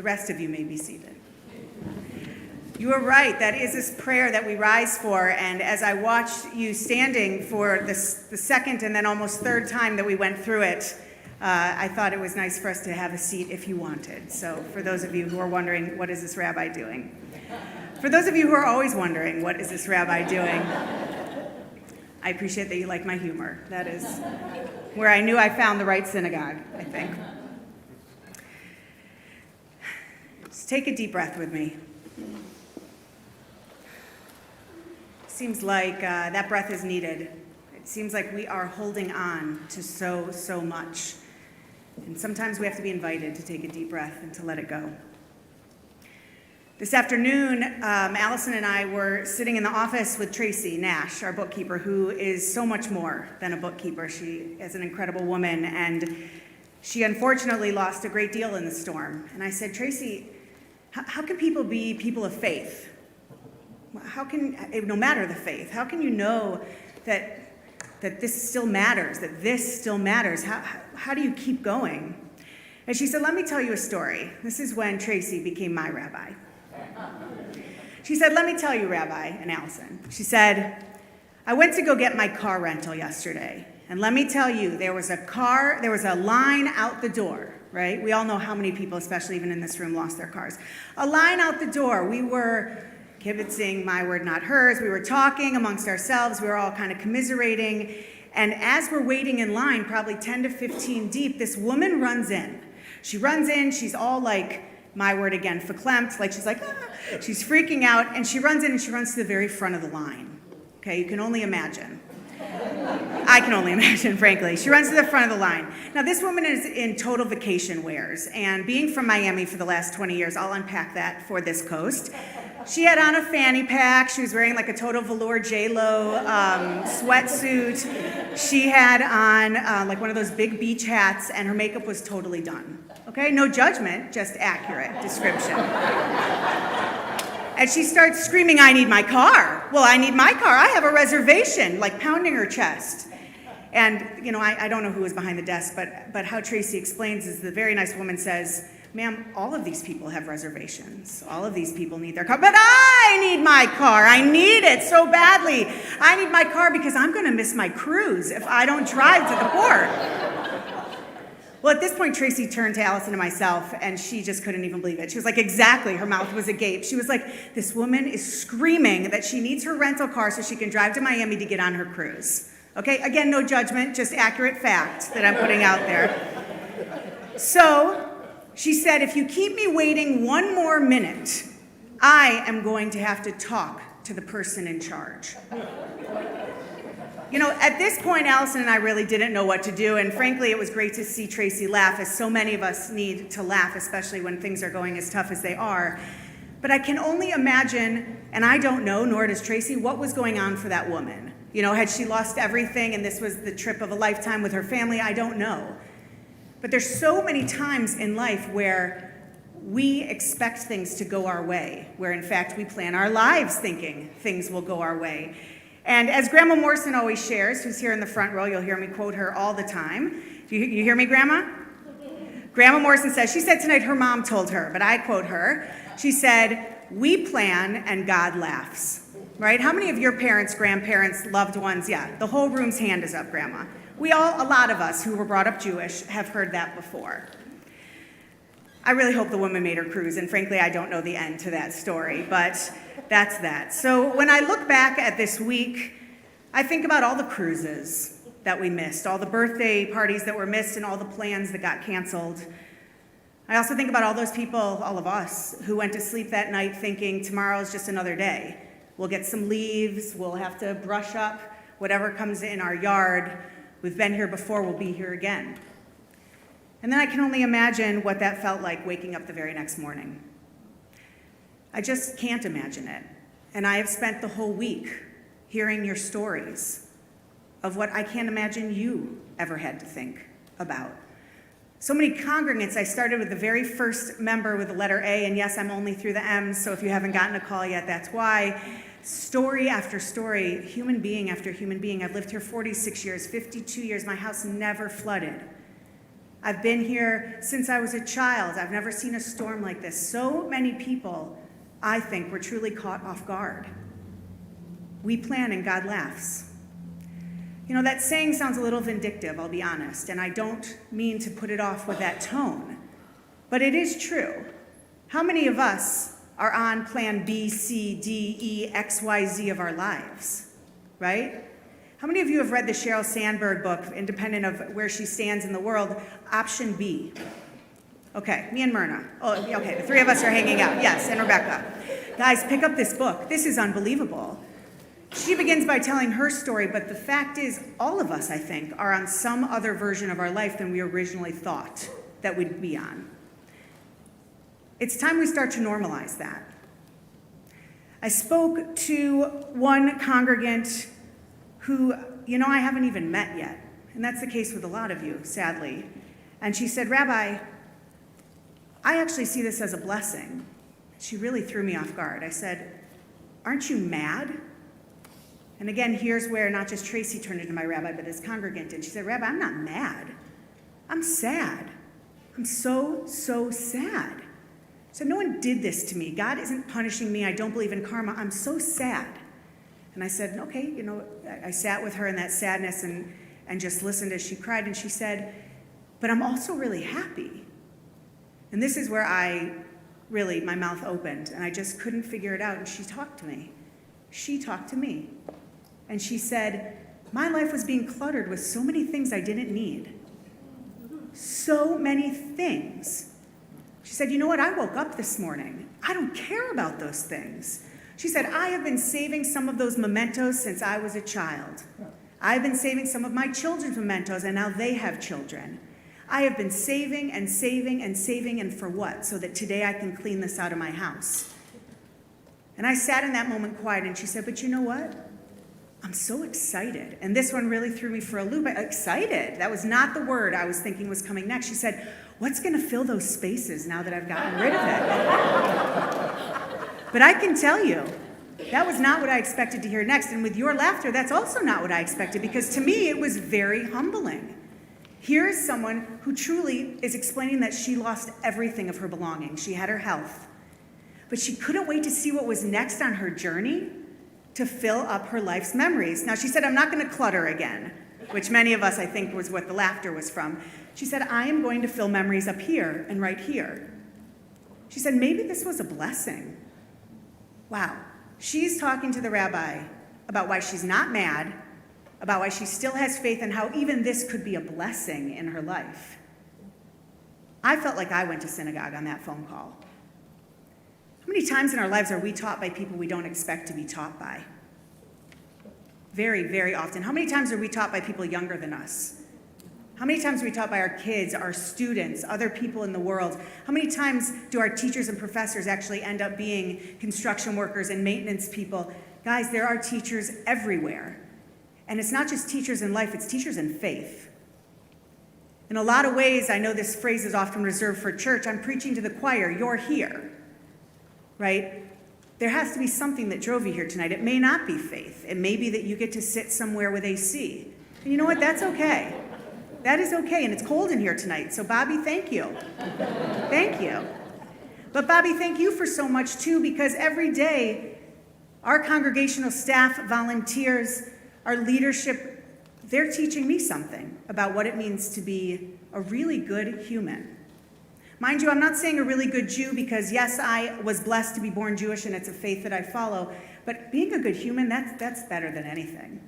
rest of you may be seated. You are right. That is this prayer that we rise for. And as I watched you standing for the second and then almost third time that we went through it, I thought it was nice for us to have a seat if you wanted. So for those of you who are wondering, what is this rabbi doing? For those of you who are always wondering, what is this rabbi doing? I appreciate that you like my humor. That is where I knew I found the right synagogue, I think. Just take a deep breath with me. Seems like that breath is needed. It seems like we are holding on to so much. And sometimes we have to be invited to take a deep breath and to let it go. This afternoon, Allison and I were sitting in the office with Tracy Nash, our bookkeeper, who is so much more than a bookkeeper. She is an incredible woman, and she unfortunately lost a great deal in the storm. And I said, Tracy, how can people be people of faith? How can, no matter the faith, how can you know that this still matters, that this still matters? How do you keep going? And she said, let me tell you a story. This is when Tracy became my rabbi. She said, let me tell you, Rabbi, and Allison. She said, I went to go get my car rental yesterday. And let me tell you, there was a line out the door, right? We all know how many people, especially even in this room, lost their cars. A line out the door. We were kibitzing, my word, not hers. We were talking amongst ourselves. We were all kind of commiserating. And as we're waiting in line, probably 10 to 15 deep, this woman runs in. She runs in. She's all like, my word again, verklempt. Like she's like, ah. She's freaking out. And she runs in and she runs to the very front of the line. Okay, you can only imagine. I can only imagine, frankly. She runs to the front of the line. Now, this woman is in total vacation wears. And being from Miami for the last 20 years, I'll unpack that for this coast. She had on a fanny pack. She was wearing like a total velour J-Lo sweatsuit. She had on like one of those big beach hats, and her makeup was totally done. Okay, no judgment, just accurate description. And she starts screaming, I need my car. Well, I need my car. I have a reservation, like pounding her chest. And, you know, I don't know who was behind the desk, but how Tracy explains is the very nice woman says, ma'am, all of these people have reservations. All of these people need their car. But I need my car. I need it so badly. I need my car because I'm going to miss my cruise if I don't drive to the port. Well, at this point, Tracy turned to Allison and myself, and she just couldn't even believe it. She was like, exactly. Her mouth was agape. She was like, this woman is screaming that she needs her rental car so she can drive to Miami to get on her cruise. Okay, again, no judgment, just accurate fact that I'm putting out there. So she said, if you keep me waiting one more minute, I am going to have to talk to the person in charge. You know, at this point, Allison and I really didn't know what to do, and frankly, it was great to see Tracy laugh, as so many of us need to laugh, especially when things are going as tough as they are. But I can only imagine, and I don't know, nor does Tracy, what was going on for that woman. You know, had she lost everything and this was the trip of a lifetime with her family? I don't know. But there's so many times in life where we expect things to go our way, where in fact we plan our lives thinking things will go our way. And as Grandma Morrison always shares, who's here in the front row, you'll hear me quote her all the time. You hear me, Grandma? Grandma Morrison says, she said tonight her mom told her, but I quote her. She said, we plan and God laughs, right? How many of your parents, grandparents, loved ones? Yeah, the whole room's hand is up, Grandma. A lot of us who were brought up Jewish have heard that before. I really hope the woman made her cruise, and frankly, I don't know the end to that story, but that's that. So when I look back at this week, I think about all the cruises that we missed, all the birthday parties that were missed, and all the plans that got canceled. I also think about all those people, all of us, who went to sleep that night thinking tomorrow's just another day. We'll get some leaves, we'll have to brush up whatever comes in our yard. We've been here before, we'll be here again. And then I can only imagine what that felt like waking up the very next morning. I just can't imagine it. And I have spent the whole week hearing your stories of what I can't imagine you ever had to think about. So many congregants, I started with the very first member with the letter A, and yes, I'm only through the M's, so if you haven't gotten a call yet, that's why. Story after story, human being after human being. I've lived here 46 years, 52 years. My house never flooded. I've been here since I was a child. I've never seen a storm like this. So many people, I think, were truly caught off guard. We plan and God laughs. You know, that saying sounds a little vindictive, I'll be honest, and I don't mean to put it off with that tone, but it is true. How many of us are on plan B, C, D, E, X, Y, Z of our lives, right? How many of you have read the Sheryl Sandberg book, independent of where she stands in the world, Option B? Okay, me and Myrna. Oh, okay, the three of us are hanging out. Yes, and Rebecca. Guys, pick up this book. This is unbelievable. She begins by telling her story, but the fact is, all of us, I think, are on some other version of our life than we originally thought that we'd be on. It's time we start to normalize that. I spoke to one congregant who, you know, I haven't even met yet. And that's the case with a lot of you, sadly. And she said, Rabbi, I actually see this as a blessing. She really threw me off guard. I said, aren't you mad? And again, here's where not just Tracy turned into my rabbi, but this congregant did. She said, Rabbi, I'm not mad. I'm sad. I'm so sad. So no one did this to me. God isn't punishing me. I don't believe in karma. I'm so sad. And I said, okay, you know, I sat with her in that sadness and just listened as she cried. And she said, but I'm also really happy. And this is where my mouth opened. And I just couldn't figure it out. And she talked to me. She talked to me. And she said, my life was being cluttered with so many things I didn't need. So many things. She said, you know what? I woke up this morning. I don't care about those things. She said, I have been saving some of those mementos since I was a child. I've been saving some of my children's mementos, and now they have children. I have been saving and saving and saving, and for what? So that today I can clean this out of my house. And I sat in that moment quiet, and she said, but you know what? I'm so excited. And this one really threw me for a loop. Excited. That was not the word I was thinking was coming next. She said, what's going to fill those spaces now that I've gotten rid of it? But I can tell you, that was not what I expected to hear next. And with your laughter, that's also not what I expected, because to me, it was very humbling. Here is someone who truly is explaining that she lost everything of her belongings. She had her health, but she couldn't wait to see what was next on her journey to fill up her life's memories. Now, she said, I'm not going to clutter again, which many of us, I think, was what the laughter was from. She said, I am going to fill memories up here and right here. She said, maybe this was a blessing. Wow. She's talking to the rabbi about why she's not mad, about why she still has faith, and how even this could be a blessing in her life. I felt like I went to synagogue on that phone call. How many times in our lives are we taught by people we don't expect to be taught by? Very, very often. How many times are we taught by people younger than us? How many times are we taught by our kids, our students, other people in the world? How many times do our teachers and professors actually end up being construction workers and maintenance people? Guys, there are teachers everywhere. And it's not just teachers in life, it's teachers in faith. In a lot of ways, I know this phrase is often reserved for church. I'm preaching to the choir, you're here, right? There has to be something that drove you here tonight. It may not be faith. It may be that you get to sit somewhere with AC. And you know what? That's okay. That is okay, and it's cold in here tonight. So, Bobby, thank you. Thank you. But, Bobby, thank you for so much, too, because every day, our congregational staff, volunteers, our leadership, they're teaching me something about what it means to be a really good human. Mind you, I'm not saying a really good Jew because, yes, I was blessed to be born Jewish and it's a faith that I follow, but being a good human, that's better than anything.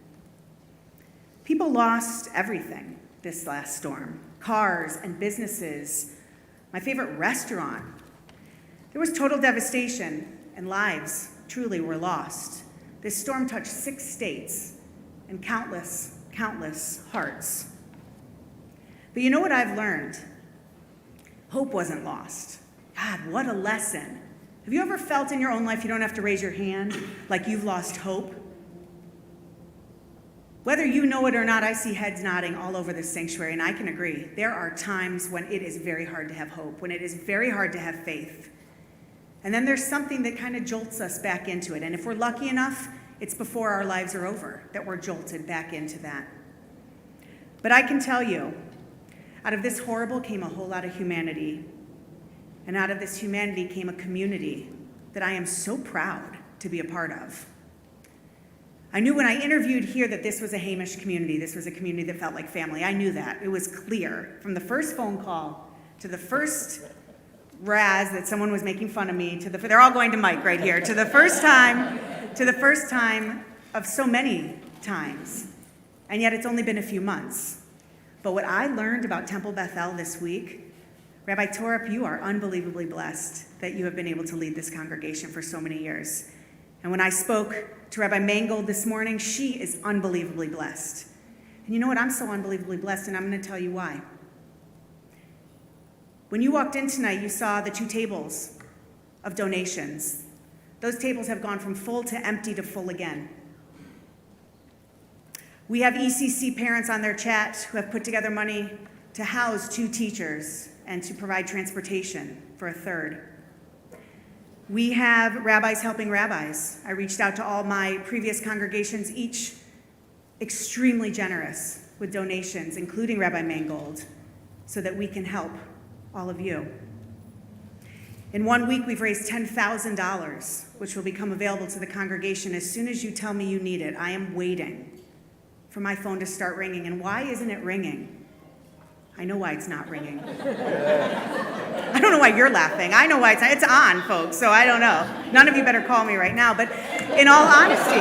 People lost everything this last storm. Cars and businesses, my favorite restaurant. There was total devastation and lives truly were lost. This storm touched 6 states and countless, countless hearts. But you know what I've learned? Hope wasn't lost. God, what a lesson. Have you ever felt in your own life, you don't have to raise your hand, like you've lost hope? Whether you know it or not, I see heads nodding all over this sanctuary, and I can agree. There are times when it is very hard to have hope, when it is very hard to have faith. And then there's something that kind of jolts us back into it. And if we're lucky enough, it's before our lives are over that we're jolted back into that. But I can tell you, Out of this horrible came a whole lot of humanity. And out of this humanity came a community that I am so proud to be a part of. I knew when I interviewed here that this was a Hamish community. This was a community that felt like family. I knew that. It was clear from the first phone call to the first razz that someone was making fun of me, they're all going to Mike right here, to the first time of so many times. And yet it's only been a few months. But what I learned about Temple Beth-El this week, Rabbi Torup, you are unbelievably blessed that you have been able to lead this congregation for so many years. And when I spoke to Rabbi Mangold this morning, she is unbelievably blessed. And you know what? I'm so unbelievably blessed, and I'm going to tell you why. When you walked in tonight, you saw the 2 tables of donations. Those tables have gone from full to empty to full again. We have ECC parents on their chat who have put together money to house 2 teachers and to provide transportation for a 3rd. We have rabbis helping rabbis. I reached out to all my previous congregations, each extremely generous with donations, including Rabbi Mangold, so that we can help all of you. In 1 week, we've raised $10,000, which will become available to the congregation as soon as you tell me you need it. I am waiting for my phone to start ringing. And why isn't it ringing? I know why it's not ringing. I don't know why you're laughing. I know why it's on, folks, so I don't know. None of you better call me right now. But in all honesty,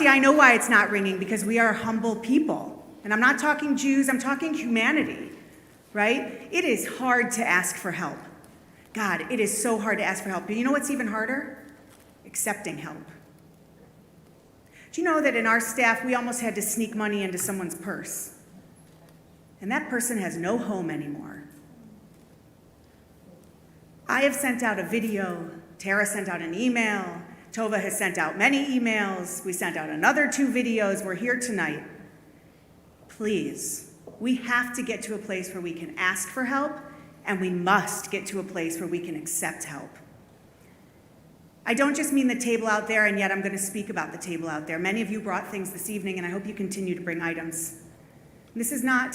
I know why it's not ringing, because we are humble people. And I'm not talking Jews, I'm talking humanity, right? It is hard to ask for help. God, it is so hard to ask for help. But you know what's even harder? Accepting help. Do you know that in our staff, we almost had to sneak money into someone's purse? And that person has no home anymore. I have sent out a video. Tara sent out an email. Tova has sent out many emails. We sent out another 2 videos. We're here tonight. Please, we have to get to a place where we can ask for help, and we must get to a place where we can accept help. I don't just mean the table out there, and yet I'm going to speak about the table out there. Many of you brought things this evening, and I hope you continue to bring items. This is not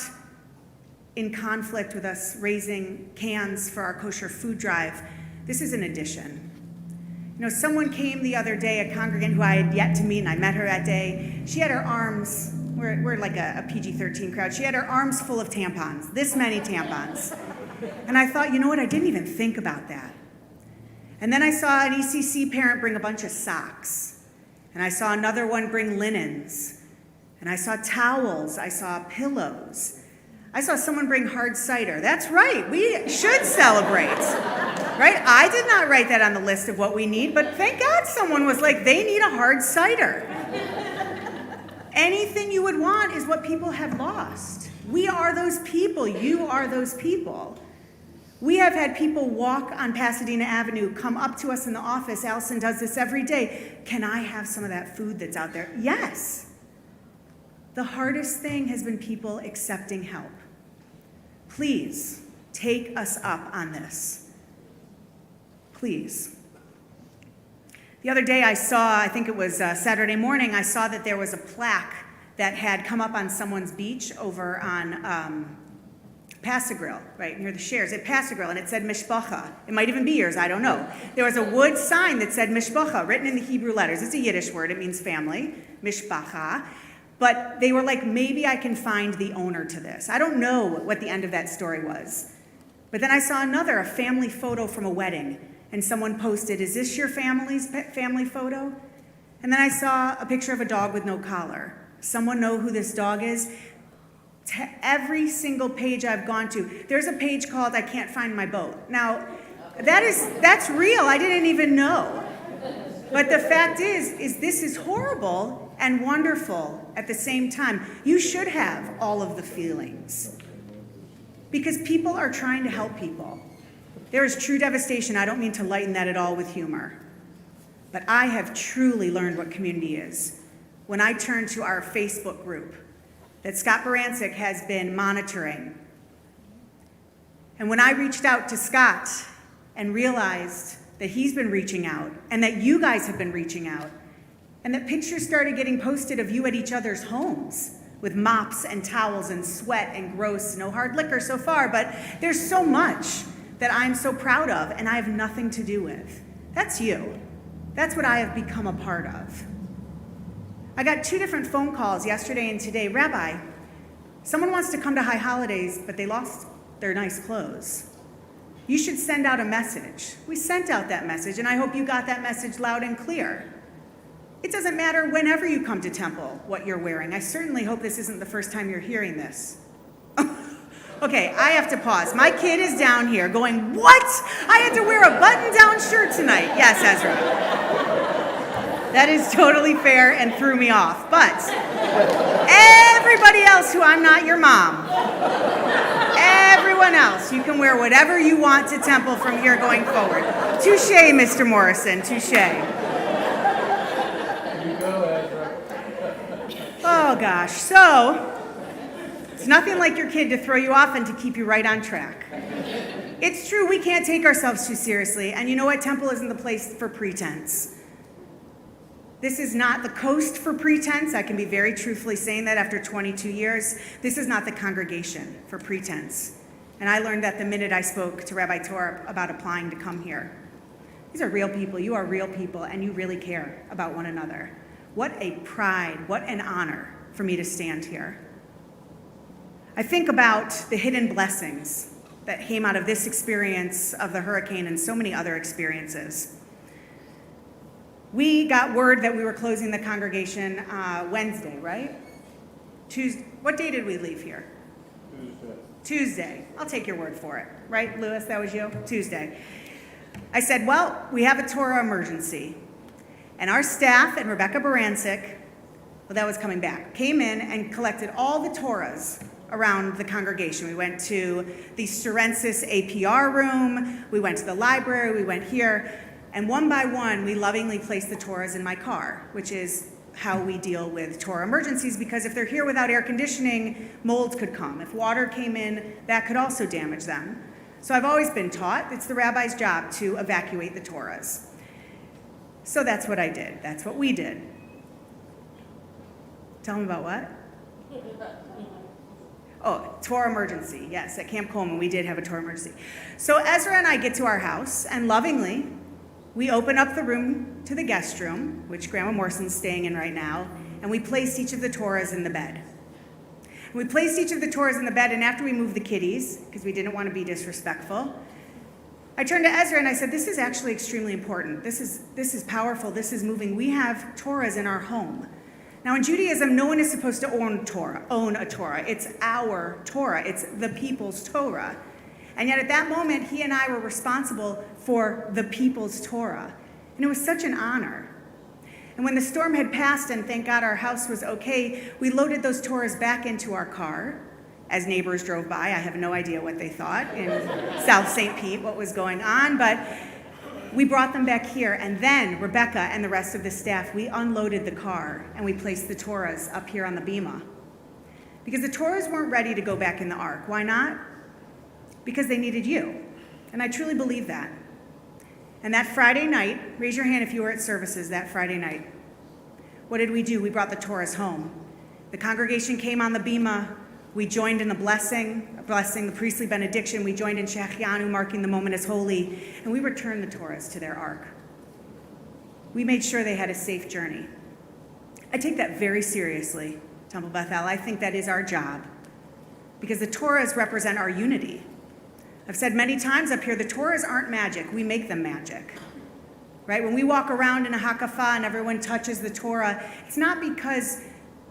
in conflict with us raising cans for our kosher food drive. This is an addition. You know, someone came the other day, a congregant who I had yet to meet, and I met her that day. She had her arms, we're like a PG-13 crowd. She had her arms full of tampons, this many tampons. And I thought, you know what, I didn't even think about that. And then I saw an ECC parent bring a bunch of socks. And I saw another one bring linens. And I saw towels, I saw pillows. I saw someone bring hard cider. That's right, we should celebrate, right? I did not write that on the list of what we need, but thank God someone was like, they need a hard cider. Anything you would want is what people have lost. We are those people, you are those people. We have had people walk on Pasadena Avenue, come up to us in the office. Allison does this every day. Can I have some of that food that's out there? Yes. The hardest thing has been people accepting help. Please take us up on this. Please. The other day I saw, I think it was Saturday morning, I saw that there was a plaque that had come up on someone's beach over on Pass-A-Grill, right near the Shares at Pass-A-Grill, and it said Mishpacha. It might even be yours, I don't know. There was a wood sign that said Mishpacha, written in the Hebrew letters. It's a Yiddish word, it means family, Mishpacha. But they were like, maybe I can find the owner to this. I don't know what the end of that story was. But then I saw a family photo from a wedding, and someone posted, is this your family's family photo? And then I saw a picture of a dog with no collar. Someone know who this dog is? Every single page I've gone to, there's a page called I Can't Find My Boat. Now, that's real. I didn't even know. But the fact is this is horrible and wonderful at the same time. You should have all of the feelings, because people are trying to help people. There is true devastation. I don't mean to lighten that at all with humor. But I have truly learned what community is when I turn to our Facebook group that Scott Barancic has been monitoring. And when I reached out to Scott and realized that he's been reaching out and that you guys have been reaching out and that pictures started getting posted of you at each other's homes with mops and towels and sweat and gross, no hard liquor so far, but there's so much that I'm so proud of and I have nothing to do with. That's you. That's what I have become a part of. I got 2 different phone calls yesterday and today. Rabbi, someone wants to come to High Holidays, but they lost their nice clothes. You should send out a message. We sent out that message, and I hope you got that message loud and clear. It doesn't matter whenever you come to Temple what you're wearing. I certainly hope this isn't the first time you're hearing this. Okay, I have to pause. My kid is down here going, what? I had to wear a button-down shirt tonight. Yes, Ezra. That is totally fair and threw me off. But everybody else who I'm not your mom, everyone else, you can wear whatever you want to Temple from here going forward. Touche, Mr. Morrison, touche. Oh gosh, so it's nothing like your kid to throw you off and to keep you right on track. It's true, we can't take ourselves too seriously, and you know what? Temple isn't the place for pretense. This is not the coast for pretense. I can be very truthfully saying that after 22 years. This is not the congregation for pretense. And I learned that the minute I spoke to Rabbi Torp about applying to come here. These are real people. You are real people, and you really care about one another. What a pride, what an honor for me to stand here. I think about the hidden blessings that came out of this experience of the hurricane and so many other experiences. We got word that we were closing the congregation Wednesday, right? Tuesday. What day did we leave here? Tuesday. I'll take your word for it. Right, Lewis? That was you? Tuesday. I said, well, we have a Torah emergency. And our staff and Rebecca Barancic, well, that was coming back, came in and collected all the Torahs around the congregation. We went to the Sturensis APR room. We went to the library. We went here. And one by one, we lovingly placed the Torahs in my car, which is how we deal with Torah emergencies, because if they're here without air conditioning, mold could come. If water came in, that could also damage them. So I've always been taught it's the rabbi's job to evacuate the Torahs. So that's what I did. That's what we did. Tell them about what? Oh, Torah emergency. Yes, at Camp Coleman, we did have a Torah emergency. So Ezra and I get to our house, and lovingly, we open up the room to the guest room, which Grandma Morson's staying in right now, and we placed each of the Torahs in the bed. And we placed each of the Torahs in the bed, and after we moved the kiddies, because we didn't want to be disrespectful, I turned to Ezra and I said, this is actually extremely important. This is powerful. This is moving. We have Torahs in our home. Now, in Judaism, no one is supposed to own a Torah. It's our Torah. It's the people's Torah. And yet at that moment, he and I were responsible for the people's Torah. And it was such an honor. And when the storm had passed, and thank God our house was okay, we loaded those Torahs back into our car. As neighbors drove by, I have no idea what they thought in South St. Pete, what was going on, but we brought them back here, and then Rebecca and the rest of the staff, we unloaded the car, and we placed the Torahs up here on the bima. Because the Torahs weren't ready to go back in the ark. Why not? Because they needed you. And I truly believe that. And that Friday night, raise your hand if you were at services that Friday night. What did we do? We brought the Torahs home. The congregation came on the bima. We joined in the blessing, the priestly benediction. We joined in Shechianu, marking the moment as holy. And we returned the Torahs to their ark. We made sure they had a safe journey. I take that very seriously, Temple Beth-El. I think that is our job. Because the Torahs represent our unity. I've said many times up here, the Torahs aren't magic. We make them magic. Right? When we walk around in a hakafah and everyone touches the Torah, it's not because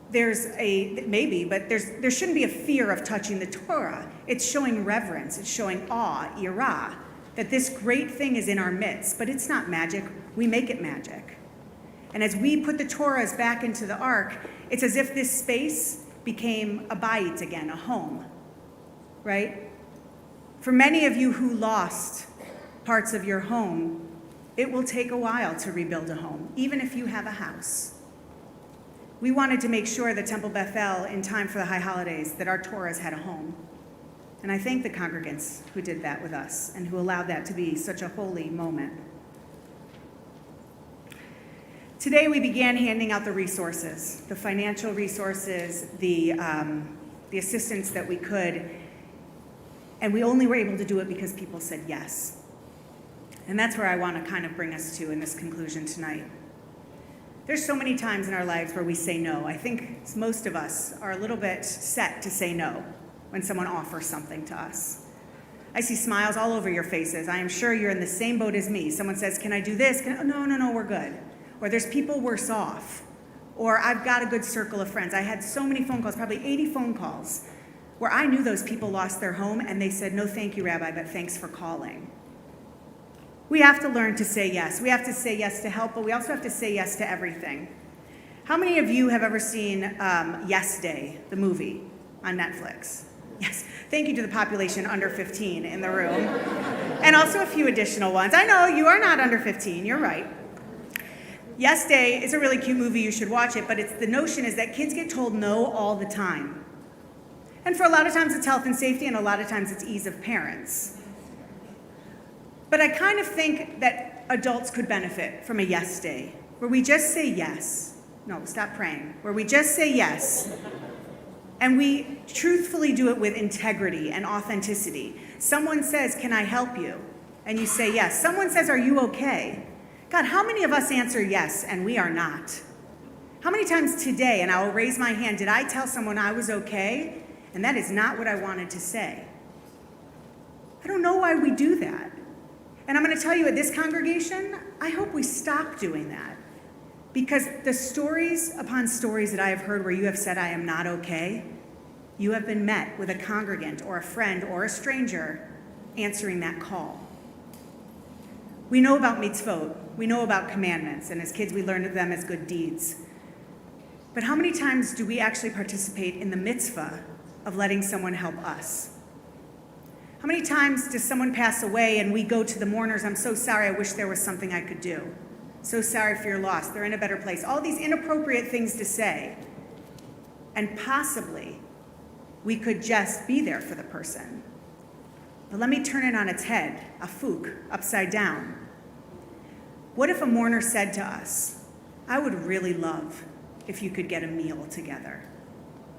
there's there shouldn't be a fear of touching the Torah. It's showing reverence. It's showing awe, yirah, that this great thing is in our midst. But it's not magic. We make it magic. And as we put the Torahs back into the ark, it's as if this space became a bayit again, a home. Right? For many of you who lost parts of your home, it will take a while to rebuild a home, even if you have a house. We wanted to make sure that Temple Beth-El, in time for the high holidays, that our Torahs had a home. And I thank the congregants who did that with us and who allowed that to be such a holy moment. Today we began handing out the resources, the financial resources, the assistance that we could, and we only were able to do it because people said yes. And that's where I want to kind of bring us to in this conclusion tonight. There's so many times in our lives where we say no. I think most of us are a little bit set to say no when someone offers something to us. I see smiles all over your faces. I am sure you're in the same boat as me. Someone says, can I do this? No, we're good. Or there's people worse off. Or I've got a good circle of friends. I had so many phone calls, probably 80 phone calls, where I knew those people lost their home and they said, no, thank you, Rabbi, but thanks for calling. We have to learn to say yes. We have to say yes to help, but we also have to say yes to everything. How many of you have ever seen Yes Day, the movie on Netflix? Yes. Thank you to the population under 15 in the room. And also a few additional ones. I know you are not under 15, you're right. Yes Day is a really cute movie, you should watch it, but the notion is that kids get told no all the time. And for a lot of times it's health and safety, and a lot of times it's ease of parents. But I kind of think that adults could benefit from a yes day, where we just say yes. No, stop praying. Where we just say yes, and we truthfully do it with integrity and authenticity. Someone says, can I help you? And you say yes. Someone says, are you okay? God, how many of us answer yes and we are not? How many times today, and I will raise my hand, did I tell someone I was okay? And that is not what I wanted to say. I don't know why we do that. And I'm going to tell you, at this congregation, I hope we stop doing that. Because the stories upon stories that I have heard where you have said, I am not okay, you have been met with a congregant or a friend or a stranger answering that call. We know about mitzvot. We know about commandments. And as kids, we learned them as good deeds. But how many times do we actually participate in the mitzvah of letting someone help us? How many times does someone pass away and we go to the mourners, I'm so sorry, I wish there was something I could do. So sorry for your loss, they're in a better place. All these inappropriate things to say. And possibly, we could just be there for the person. But let me turn it on its head, a fook, upside down. What if a mourner said to us, I would really love if you could get a meal together?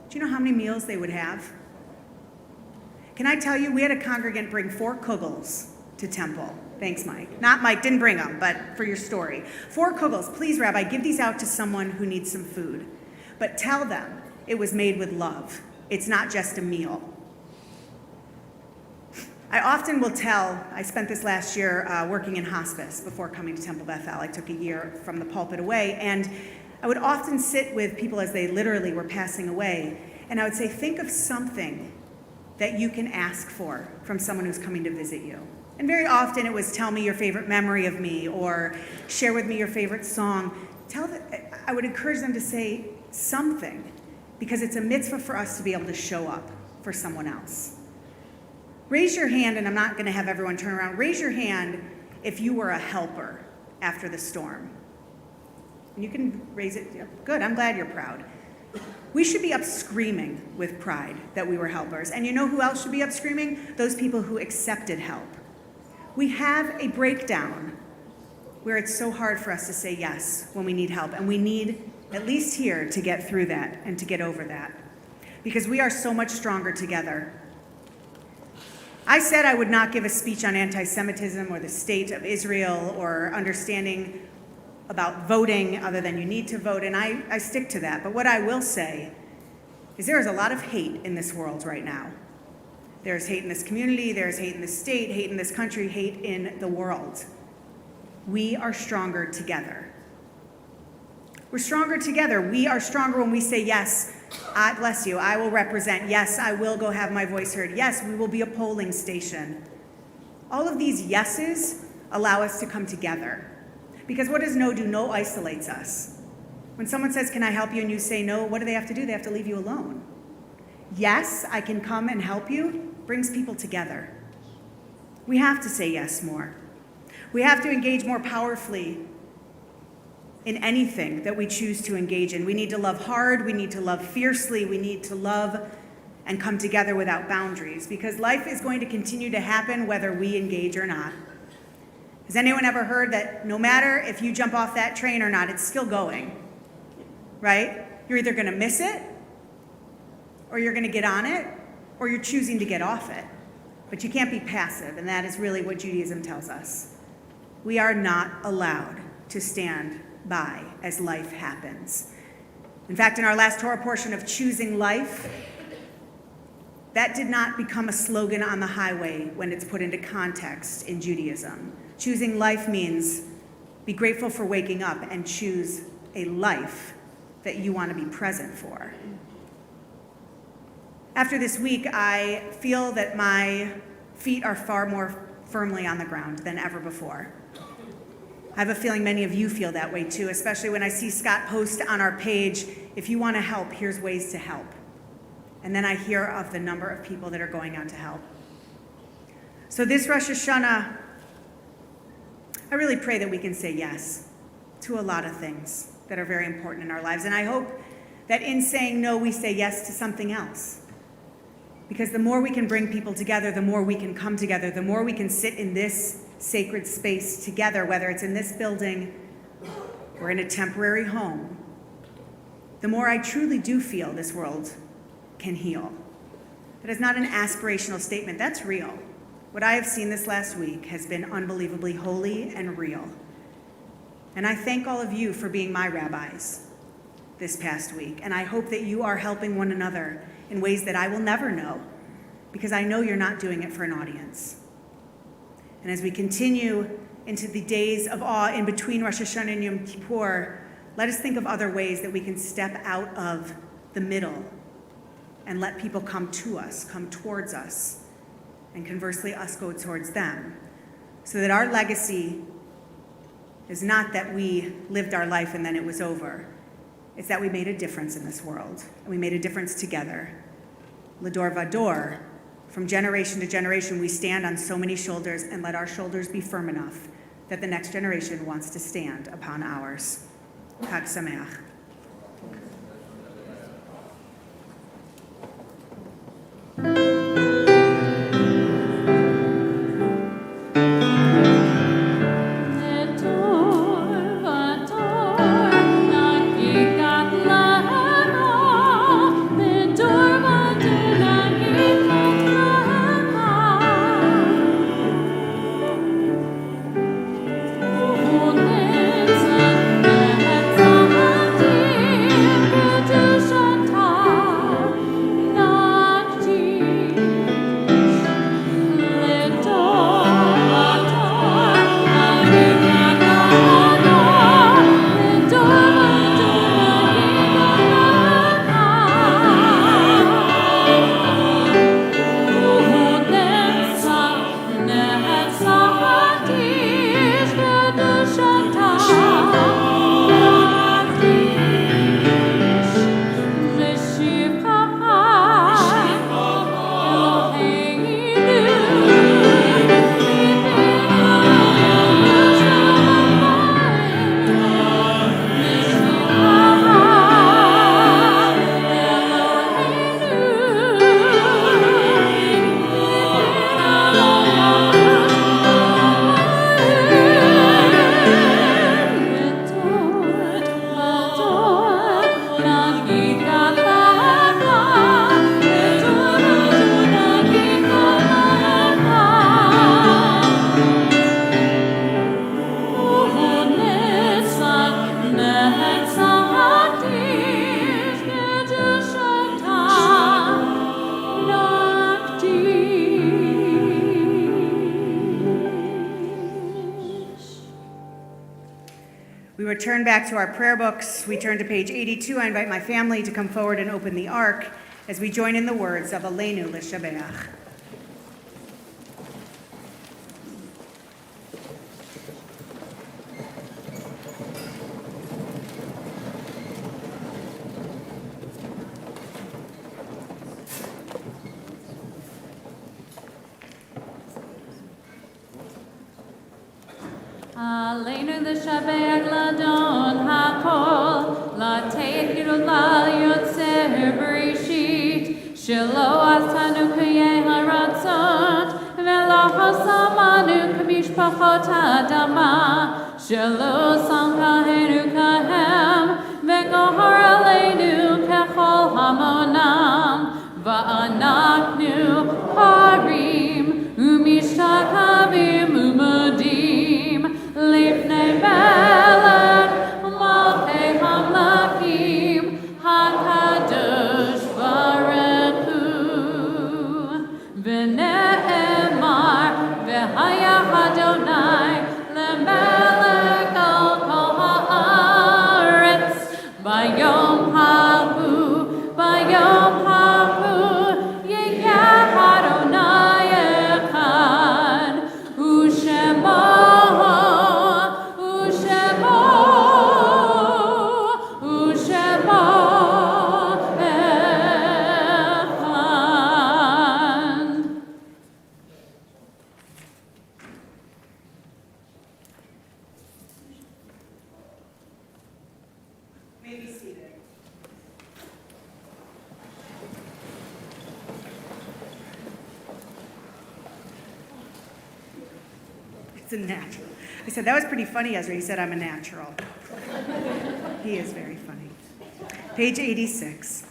Do you know how many meals they would have? Can I tell you, we had a congregant bring 4 kugels to Temple. Thanks, Mike. Not Mike, didn't bring them, but for your story. 4 kugels. Please, Rabbi, give these out to someone who needs some food. But tell them it was made with love. It's not just a meal. I often will tell, I spent this last year working in hospice before coming to Temple Beth-El. I took a year from the pulpit away, and I would often sit with people as they literally were passing away, and I would say, think of something that you can ask for from someone who's coming to visit you. And very often it was, tell me your favorite memory of me, or share with me your favorite song. I would encourage them to say something, because it's a mitzvah for us to be able to show up for someone else. Raise your hand, and I'm not gonna have everyone turn around. Raise your hand if you were a helper after the storm. And you can raise it, good, I'm glad you're proud. We should be up screaming with pride that we were helpers. And you know who else should be up screaming? Those people who accepted help. We have a breakdown where it's so hard for us to say yes when we need help. And we need, at least here, to get through that and to get over that. Because we are so much stronger together. I said I would not give a speech on anti-Semitism or the state of Israel or understanding about voting other than you need to vote, and I stick to that. But what I will say is there is a lot of hate in this world right now. There's hate in this community, there's hate in this state, hate in this country, hate in the world. We are stronger together. We're stronger together. We are stronger when we say, yes, I bless you, I will represent. Yes, I will go have my voice heard. Yes, we will be a polling station. All of these yeses allow us to come together. Because what does no do? No isolates us. When someone says, can I help you, and you say no, what do they have to do? They have to leave you alone. Yes, I can come and help you, brings people together. We have to say yes more. We have to engage more powerfully in anything that we choose to engage in. We need to love hard, we need to love fiercely, we need to love and come together without boundaries, because life is going to continue to happen whether we engage or not. Has anyone ever heard that no matter if you jump off that train or not, it's still going, right? You're either going to miss it, or you're going to get on it, or you're choosing to get off it. But you can't be passive, and that is really what Judaism tells us. We are not allowed to stand by as life happens. In fact, in our last Torah portion of choosing life, that did not become a slogan on the highway when it's put into context in Judaism. Choosing life means be grateful for waking up and choose a life that you want to be present for. After this week, I feel that my feet are far more firmly on the ground than ever before. I have a feeling many of you feel that way too, especially when I see Scott post on our page, if you want to help, here's ways to help. And then I hear of the number of people that are going out to help. So this Rosh Hashanah, I really pray that we can say yes to a lot of things that are very important in our lives. And I hope that in saying no, we say yes to something else. Because the more we can bring people together, the more we can come together, the more we can sit in this sacred space together, whether it's in this building or in a temporary home, the more I truly do feel this world can heal. That is not an aspirational statement, that's real. What I have seen this last week has been unbelievably holy and real. And I thank all of you for being my rabbis this past week, and I hope that you are helping one another in ways that I will never know, because I know you're not doing it for an audience. And as we continue into the days of awe in between Rosh Hashanah and Yom Kippur, let us think of other ways that we can step out of the middle and let people come to us, come towards us, and conversely us go towards them, so that our legacy is not that we lived our life and then it was over. It's that we made a difference in this world, and we made a difference together. L'dor vador, from generation to generation, we stand on so many shoulders, and let our shoulders be firm enough that the next generation wants to stand upon ours. Chag Sameach. Turn back to our prayer books. We turn to page 82. I invite my family to come forward and open the ark as we join in the words of Aleinu L'Shabeach. Aleinu l'shabeach l'adon hakol, l'teit girulah yotzer bereshit, shelo asanu k'yeh haratzot, v'lo והשמנו כמשפחות האדמה, שלא שמנו כהם, וגוהר עלינו ככל המונם, ואנחנו פרים ומשתחווים ומודים לפני מלך ומלכי המלכים הקדוש ברוך הוא. ונאמר והיה אדוני למלך על כל הארץ ביום ההוא יהיה אדוני אחד ושמו אחד. May be seated. It's a natural. I said, that was pretty funny, Ezra. He said, I'm a natural. He is very funny. Page 86.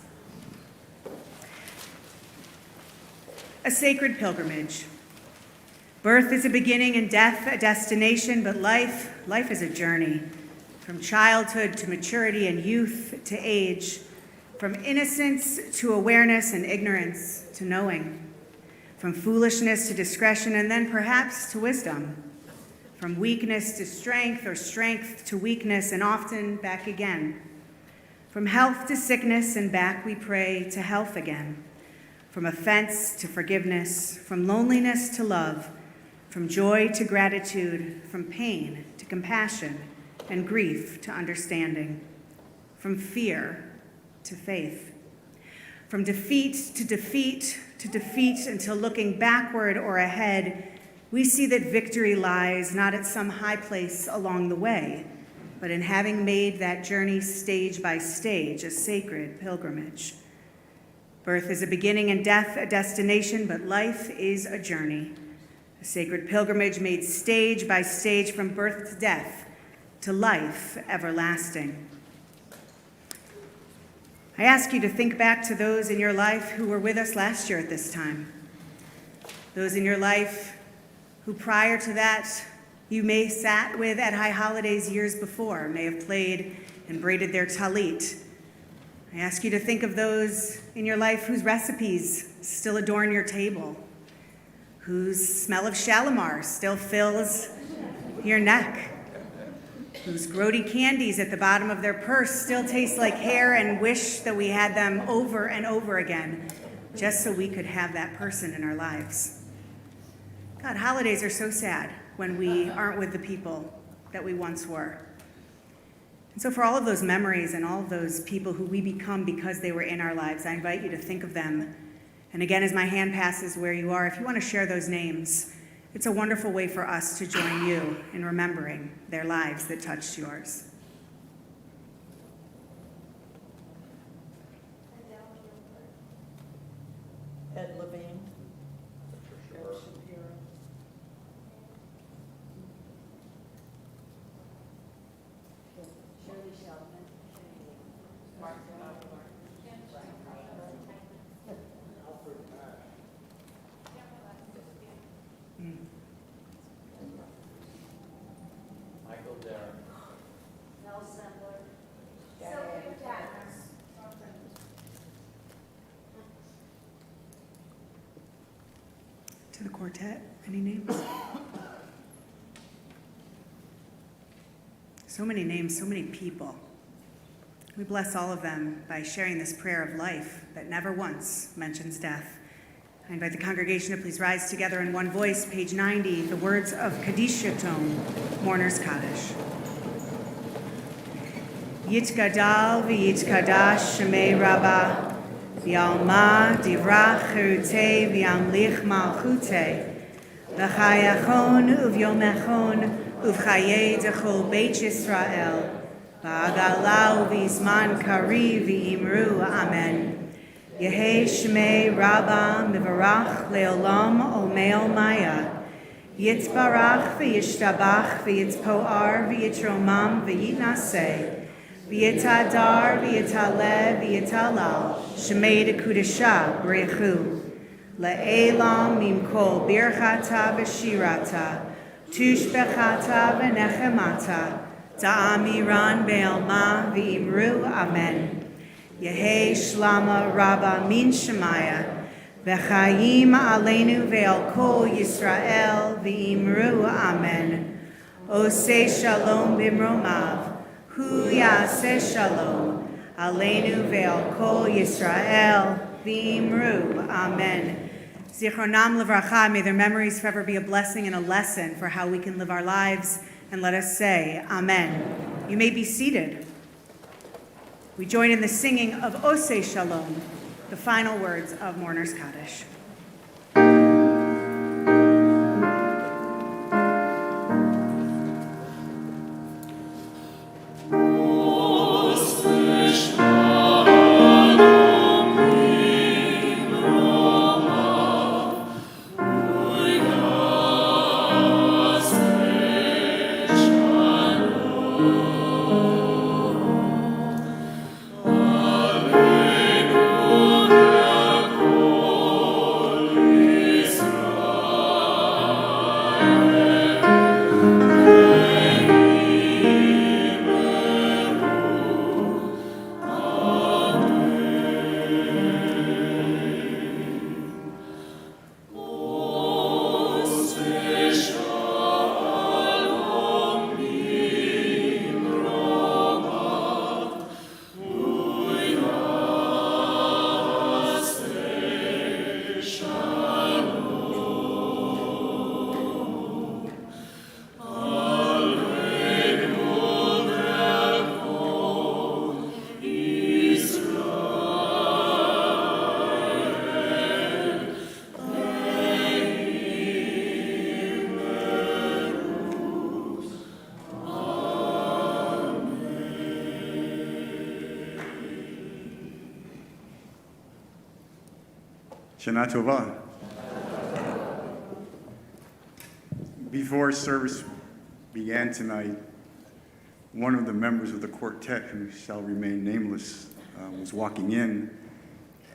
A sacred pilgrimage. Birth is a beginning and death a destination, but life is a journey. From childhood to maturity and youth to age, from innocence to awareness and ignorance to knowing, from foolishness to discretion and then perhaps to wisdom, from weakness to strength or strength to weakness and often back again, from health to sickness and back we pray to health again, from offense to forgiveness, from loneliness to love, from joy to gratitude, from pain to compassion, and grief to understanding, from fear to faith, from defeat to defeat to defeat until looking backward or ahead, we see that victory lies not at some high place along the way, but in having made that journey stage by stage a sacred pilgrimage. Birth is a beginning and death a destination, but life is a journey, a sacred pilgrimage made stage by stage from birth to death, to life everlasting. I ask you to think back to those in your life who were with us last year at this time. Those in your life who prior to that you may sat with at high holidays years before, may have played and braided their talit. I ask you to think of those in your life whose recipes still adorn your table, whose smell of shalimar still fills your neck, whose grody candies at the bottom of their purse still taste like hair and wish that we had them over and over again, just so we could have that person in our lives. God, holidays are so sad when we aren't with the people that we once were. And so for all of those memories and all of those people who we become because they were in our lives, I invite you to think of them. And again, as my hand passes where you are, if you want to share those names, it's a wonderful way for us to join you in remembering their lives that touched yours. Ed Levine. To the quartet, any names? So many names, so many people. We bless all of them by sharing this prayer of life that never once mentions death. I invite the congregation to please rise together in one voice, page 90, the words of Kadisha tone, Mourner's Kaddish. Yitgadal v'yitkadash shemei Rabbah, v'alma divrach cherutei v'amlich malchutei, v'chayachon uv'yomechon uv'chayei dechol beit Yisrael, v'agalau v'izman kari v'imru amen. Yehei shmei Rabbah mivarach leolam olmeo maya, Yitzbarach v'yishtabach v'yitzpoar v'yitromam v'yitnaseh v'yitadar v'yitaleh v'yitalal shemei dekudesha b'rechu le'elam mimkol birchata v'shirata tushbechata v'nechemata ta'amiran be'elma v'imru amen. Yehi shlama rabba min shemaya V'chaim aleinu ve'al kol Yisrael v'imru amen. Oseh shalom b'mromav, hu yaseh shalom. Aleinu ve'al kol Yisrael v'imru amen. Zichronam livracha, may their memories forever be a blessing and a lesson for how we can live our lives, and let us say amen. You may be seated. We join in the singing of Oseh Shalom, the final words of Mourner's Kaddish. Shana Tova. Before service began tonight, one of the members of the quartet, who shall remain nameless, was walking in,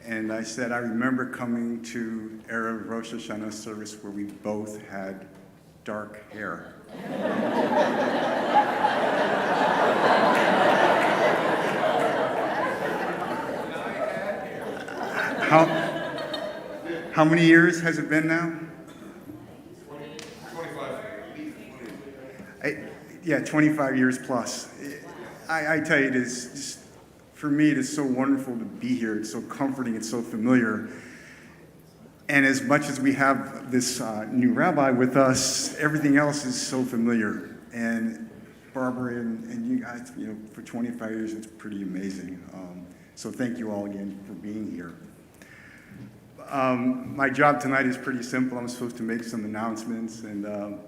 and I said, I remember coming to Erev Rosh HaShanah Service where we both had dark hair. How many years has it been now? 25 years plus. I tell you, it is just, for me, it is so wonderful to be here. It's so comforting. It's so familiar. And as much as we have this new rabbi with us, everything else is so familiar. And Barbara and you guys, for 25 years, it's pretty amazing. So thank you all again for being here. My job tonight is pretty simple. I'm supposed to make some announcements and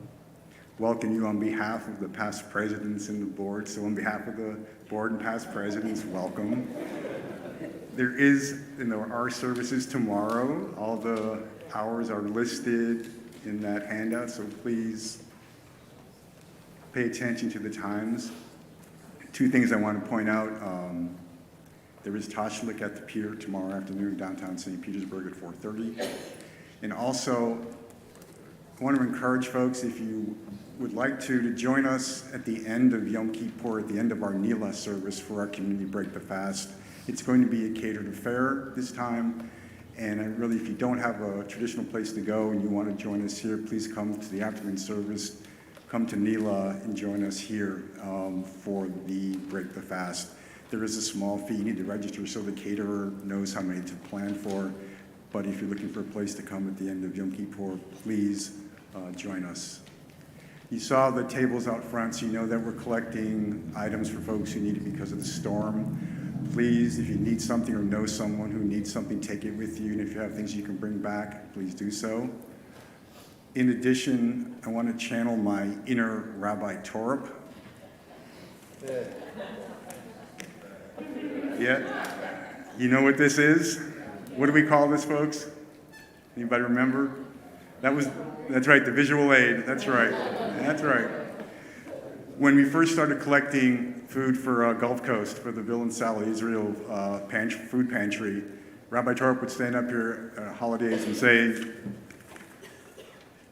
welcome you on behalf of the past presidents and the board. So on behalf of the board and past presidents, welcome. There are services tomorrow. All the hours are listed in that handout, so please pay attention to the times. Two things I want to point out. There is Tashlik at the pier tomorrow afternoon, downtown St. Petersburg at 4:30. And also, I want to encourage folks, if you would like to join us at the end of Yom Kippur, at the end of our Nila service for our community Break the Fast. It's going to be a catered affair this time. And if you don't have a traditional place to go and you want to join us here, please come to the afternoon service, come to Nila and join us here for the Break the Fast. There is a small fee. You need to register so the caterer knows how many to plan for. But if you're looking for a place to come at the end of Yom Kippur, please join us. You saw the tables out front, so you know that we're collecting items for folks who need it because of the storm. Please, if you need something or know someone who needs something, take it with you. And if you have things you can bring back, please do so. In addition, I want to channel my inner Rabbi Torup. Yeah, you know what this is? What do we call this, folks? Anybody remember? That's right, the visual aid. That's right. That's right. When we first started collecting food for Gulf Coast, for the Bill and Sally Israel food pantry, Rabbi Torp would stand up here at holidays and say,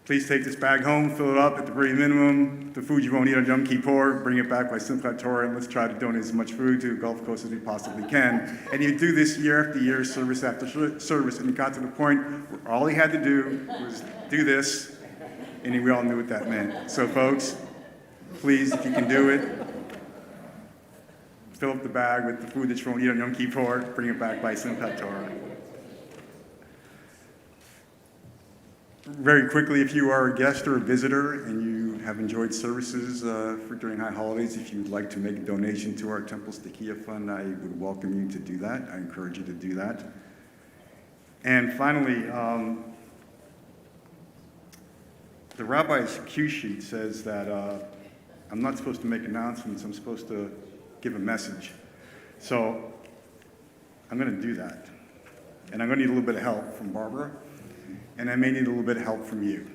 please take this bag home, fill it up at the very minimum. The food you won't eat on Yom Kippur, bring it back by Simchat Torah, and let's try to donate as much food to Gulf Coast as we possibly can. And he'd do this year after year, service after service, and he got to the point where all he had to do was do this, and we all knew what that meant. So folks, please, if you can do it, fill up the bag with the food that you won't eat on Yom Kippur, bring it back by Simchat Torah. Very quickly, if you are a guest or a visitor and you have enjoyed services during high holidays, if you would like to make a donation to our Temple's Tekiah Fund, I would welcome you to do that. I encourage you to do that. And finally, the rabbi's cue sheet says that I'm not supposed to make announcements, I'm supposed to give a message. So I'm going to do that. And I'm going to need a little bit of help from Barbara. And I may need a little bit of help from you.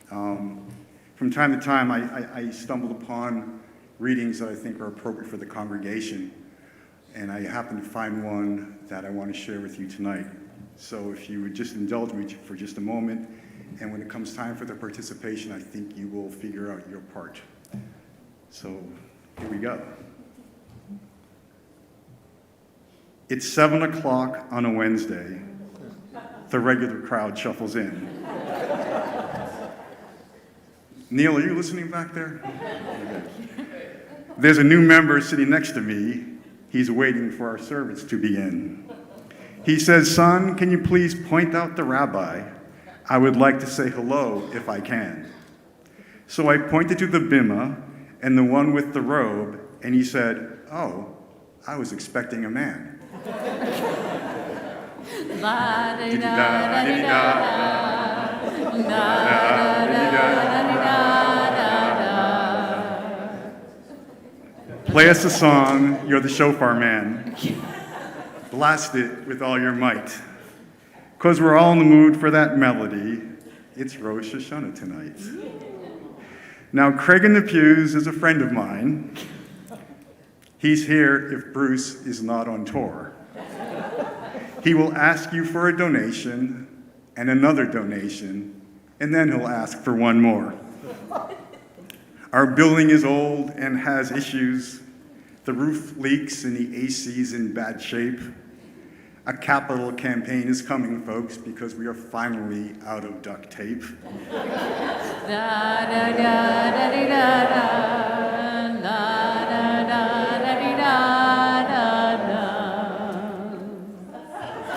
From time to time, I stumbled upon readings that I think are appropriate for the congregation, and I happened to find one that I want to share with you tonight. So if you would just indulge me for just a moment, and when it comes time for the participation, I think you will figure out your part. So here we go. It's 7 o'clock on a Wednesday. The regular crowd shuffles in. Neil, are you listening back there? There's a new member sitting next to me. He's waiting for our service to begin. He says, son, can you please point out the rabbi? I would like to say hello if I can. So I pointed to the bimah and the one with the robe, and he said, oh, I was expecting a man. Play us a song, you're the shofar man. Blast it with all your might. 'Cause we're all in the mood for that melody. It's Rosh HaShanah tonight. Now, Craig in the pews is a friend of mine. He's here if Bruce is not on tour. He will ask you for a donation and another donation, and then he'll ask for one more. Our building is old and has issues. The roof leaks and the AC's in bad shape. A capital campaign is coming, folks, because we are finally out of duct tape.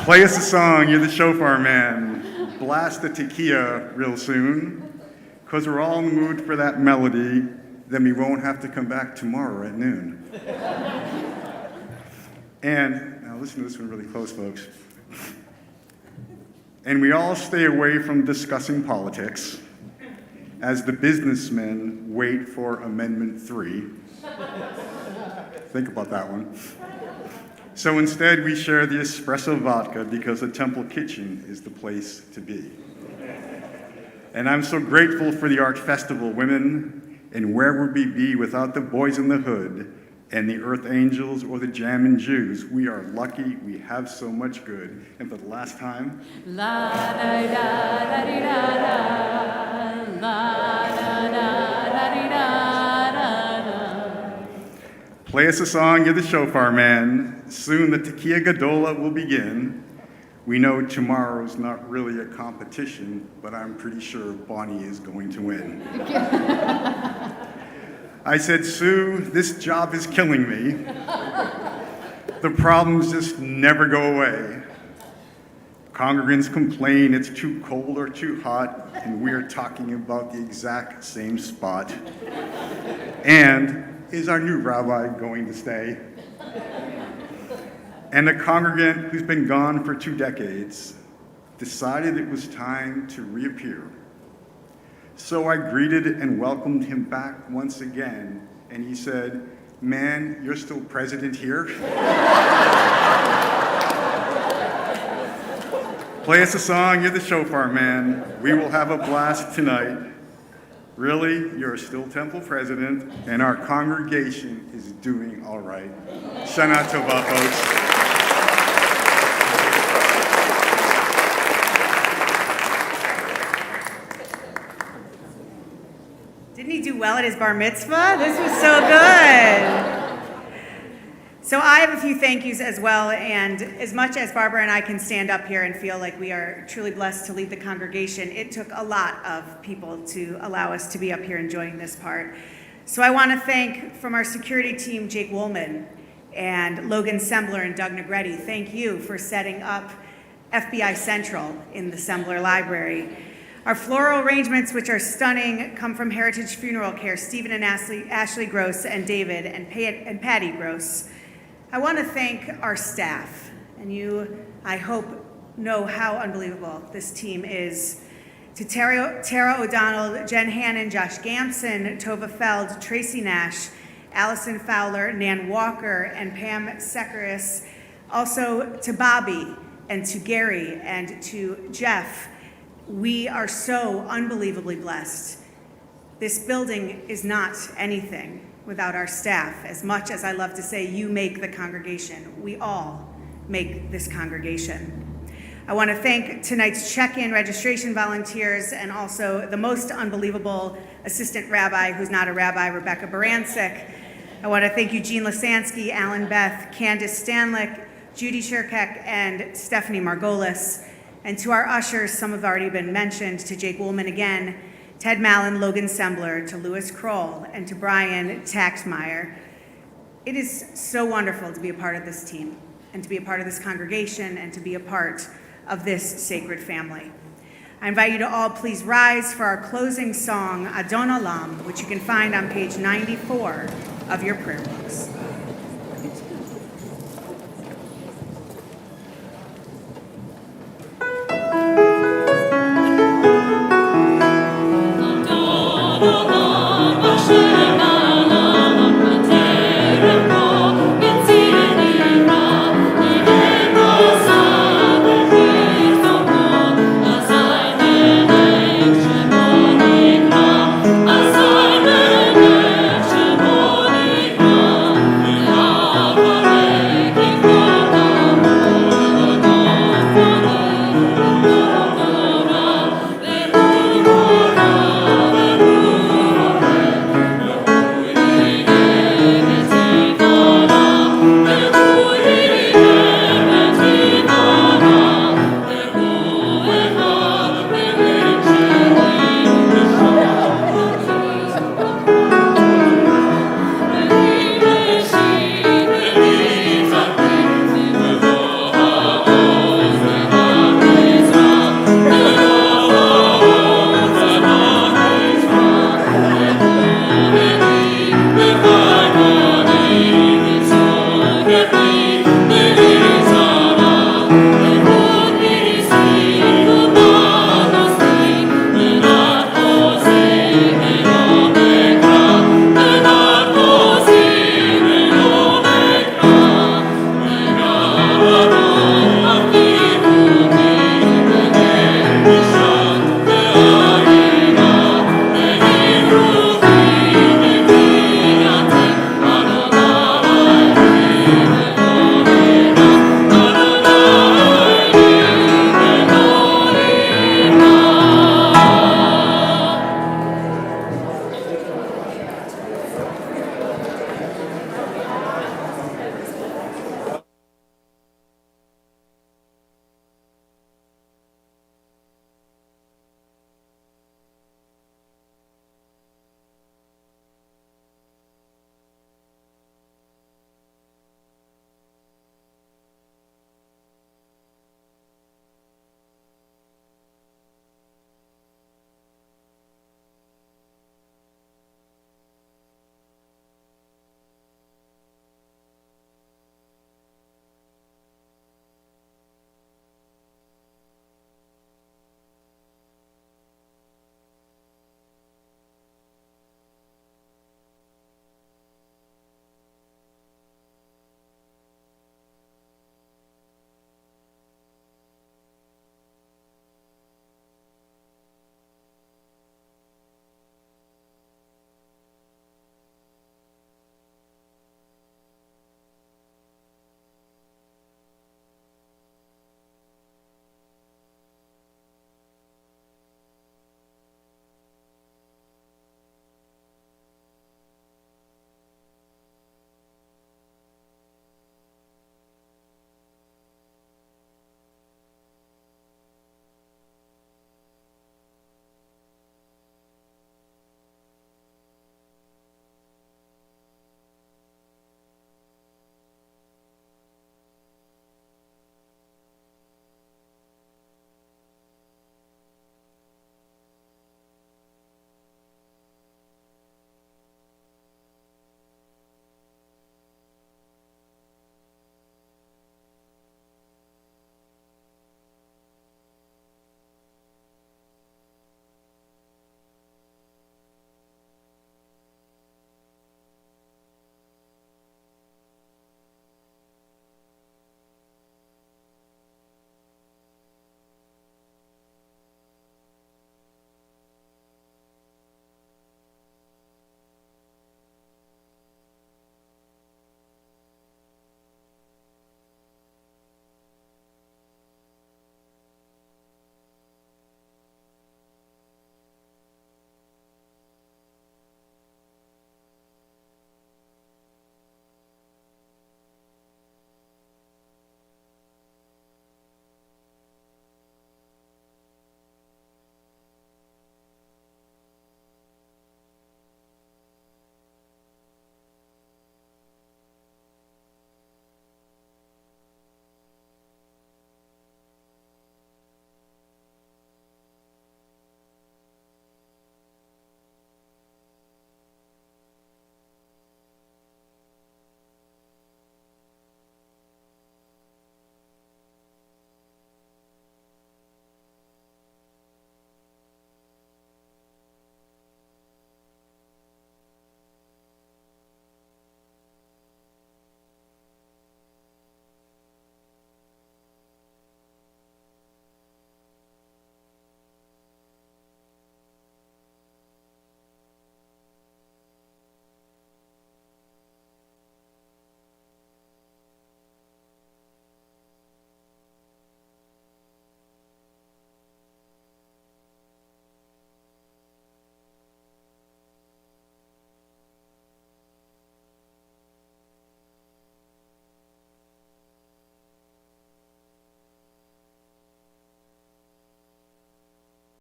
Play us a song, you're the shofar man. Blast the tekiah real soon, because we're all in the mood for that melody, then we won't have to come back tomorrow at noon. And, now listen to this one really close, folks. And we all stay away from discussing politics as the businessmen wait for Amendment 3. Think about that one. So instead, we share the espresso vodka because the Temple Kitchen is the place to be. And I'm so grateful for the Art Festival women, and where would we be without the Boys in the Hood and the Earth Angels or the Jammin' Jews? We are lucky, we have so much good. And for the last time, play us a song, you're the shofar man. Soon the Tekiah Gadola will begin. We know tomorrow's not really a competition, but I'm pretty sure Bonnie is going to win. I said, Sue, this job is killing me. The problems just never go away. Congregants complain it's too cold or too hot, and we're talking about the exact same spot. And is our new rabbi going to stay? And a congregant who's been gone for 2 decades decided it was time to reappear. So I greeted and welcomed him back once again, and he said, man, you're still president here? Play us a song, you're the shofar man. We will have a blast tonight. Really, you're still Temple President, and our congregation is doing all right. Shana Tova, folks. Didn't he do well at his bar mitzvah? This was so good. So I have a few thank yous as well, and as much as Barbara and I can stand up here and feel like we are truly blessed to lead the congregation, it took a lot of people to allow us to be up here enjoying this part. So I want to thank from our security team, Jake Woolman and Logan Sembler and Doug Negretti. Thank you for setting up FBI Central in the Sembler Library. Our floral arrangements, which are stunning, come from Heritage Funeral Care, Stephen and Ashley Gross and David and Patty Gross. I want to thank our staff, and you, I hope, know how unbelievable this team is. To Tara O'Donnell, Jen Hannon, Josh Gamson, Tova Feld, Tracy Nash, Allison Fowler, Nan Walker, and Pam Sekaris. Also to Bobby and to Gary and to Jeff. We are so unbelievably blessed. This building is not anything without our staff. As much as I love to say, you make the congregation. We all make this congregation. I want to thank tonight's check-in registration volunteers and also the most unbelievable assistant rabbi, who's not a rabbi, Rebecca Barancic. I want to thank Eugene Lasansky, Alan Beth, Candace Stanlick, Judy Shirkek, and Stephanie Margolis. And to our ushers, some have already been mentioned, to Jake Woolman again, Ted Mallon, Logan Sembler, to Louis Kroll, and to Brian Taxmeyer. It is so wonderful to be a part of this team, and to be a part of this congregation, and to be a part of this sacred family. I invite you to all please rise for our closing song, Adon Olam, which you can find on page 94 of your prayer books. Adon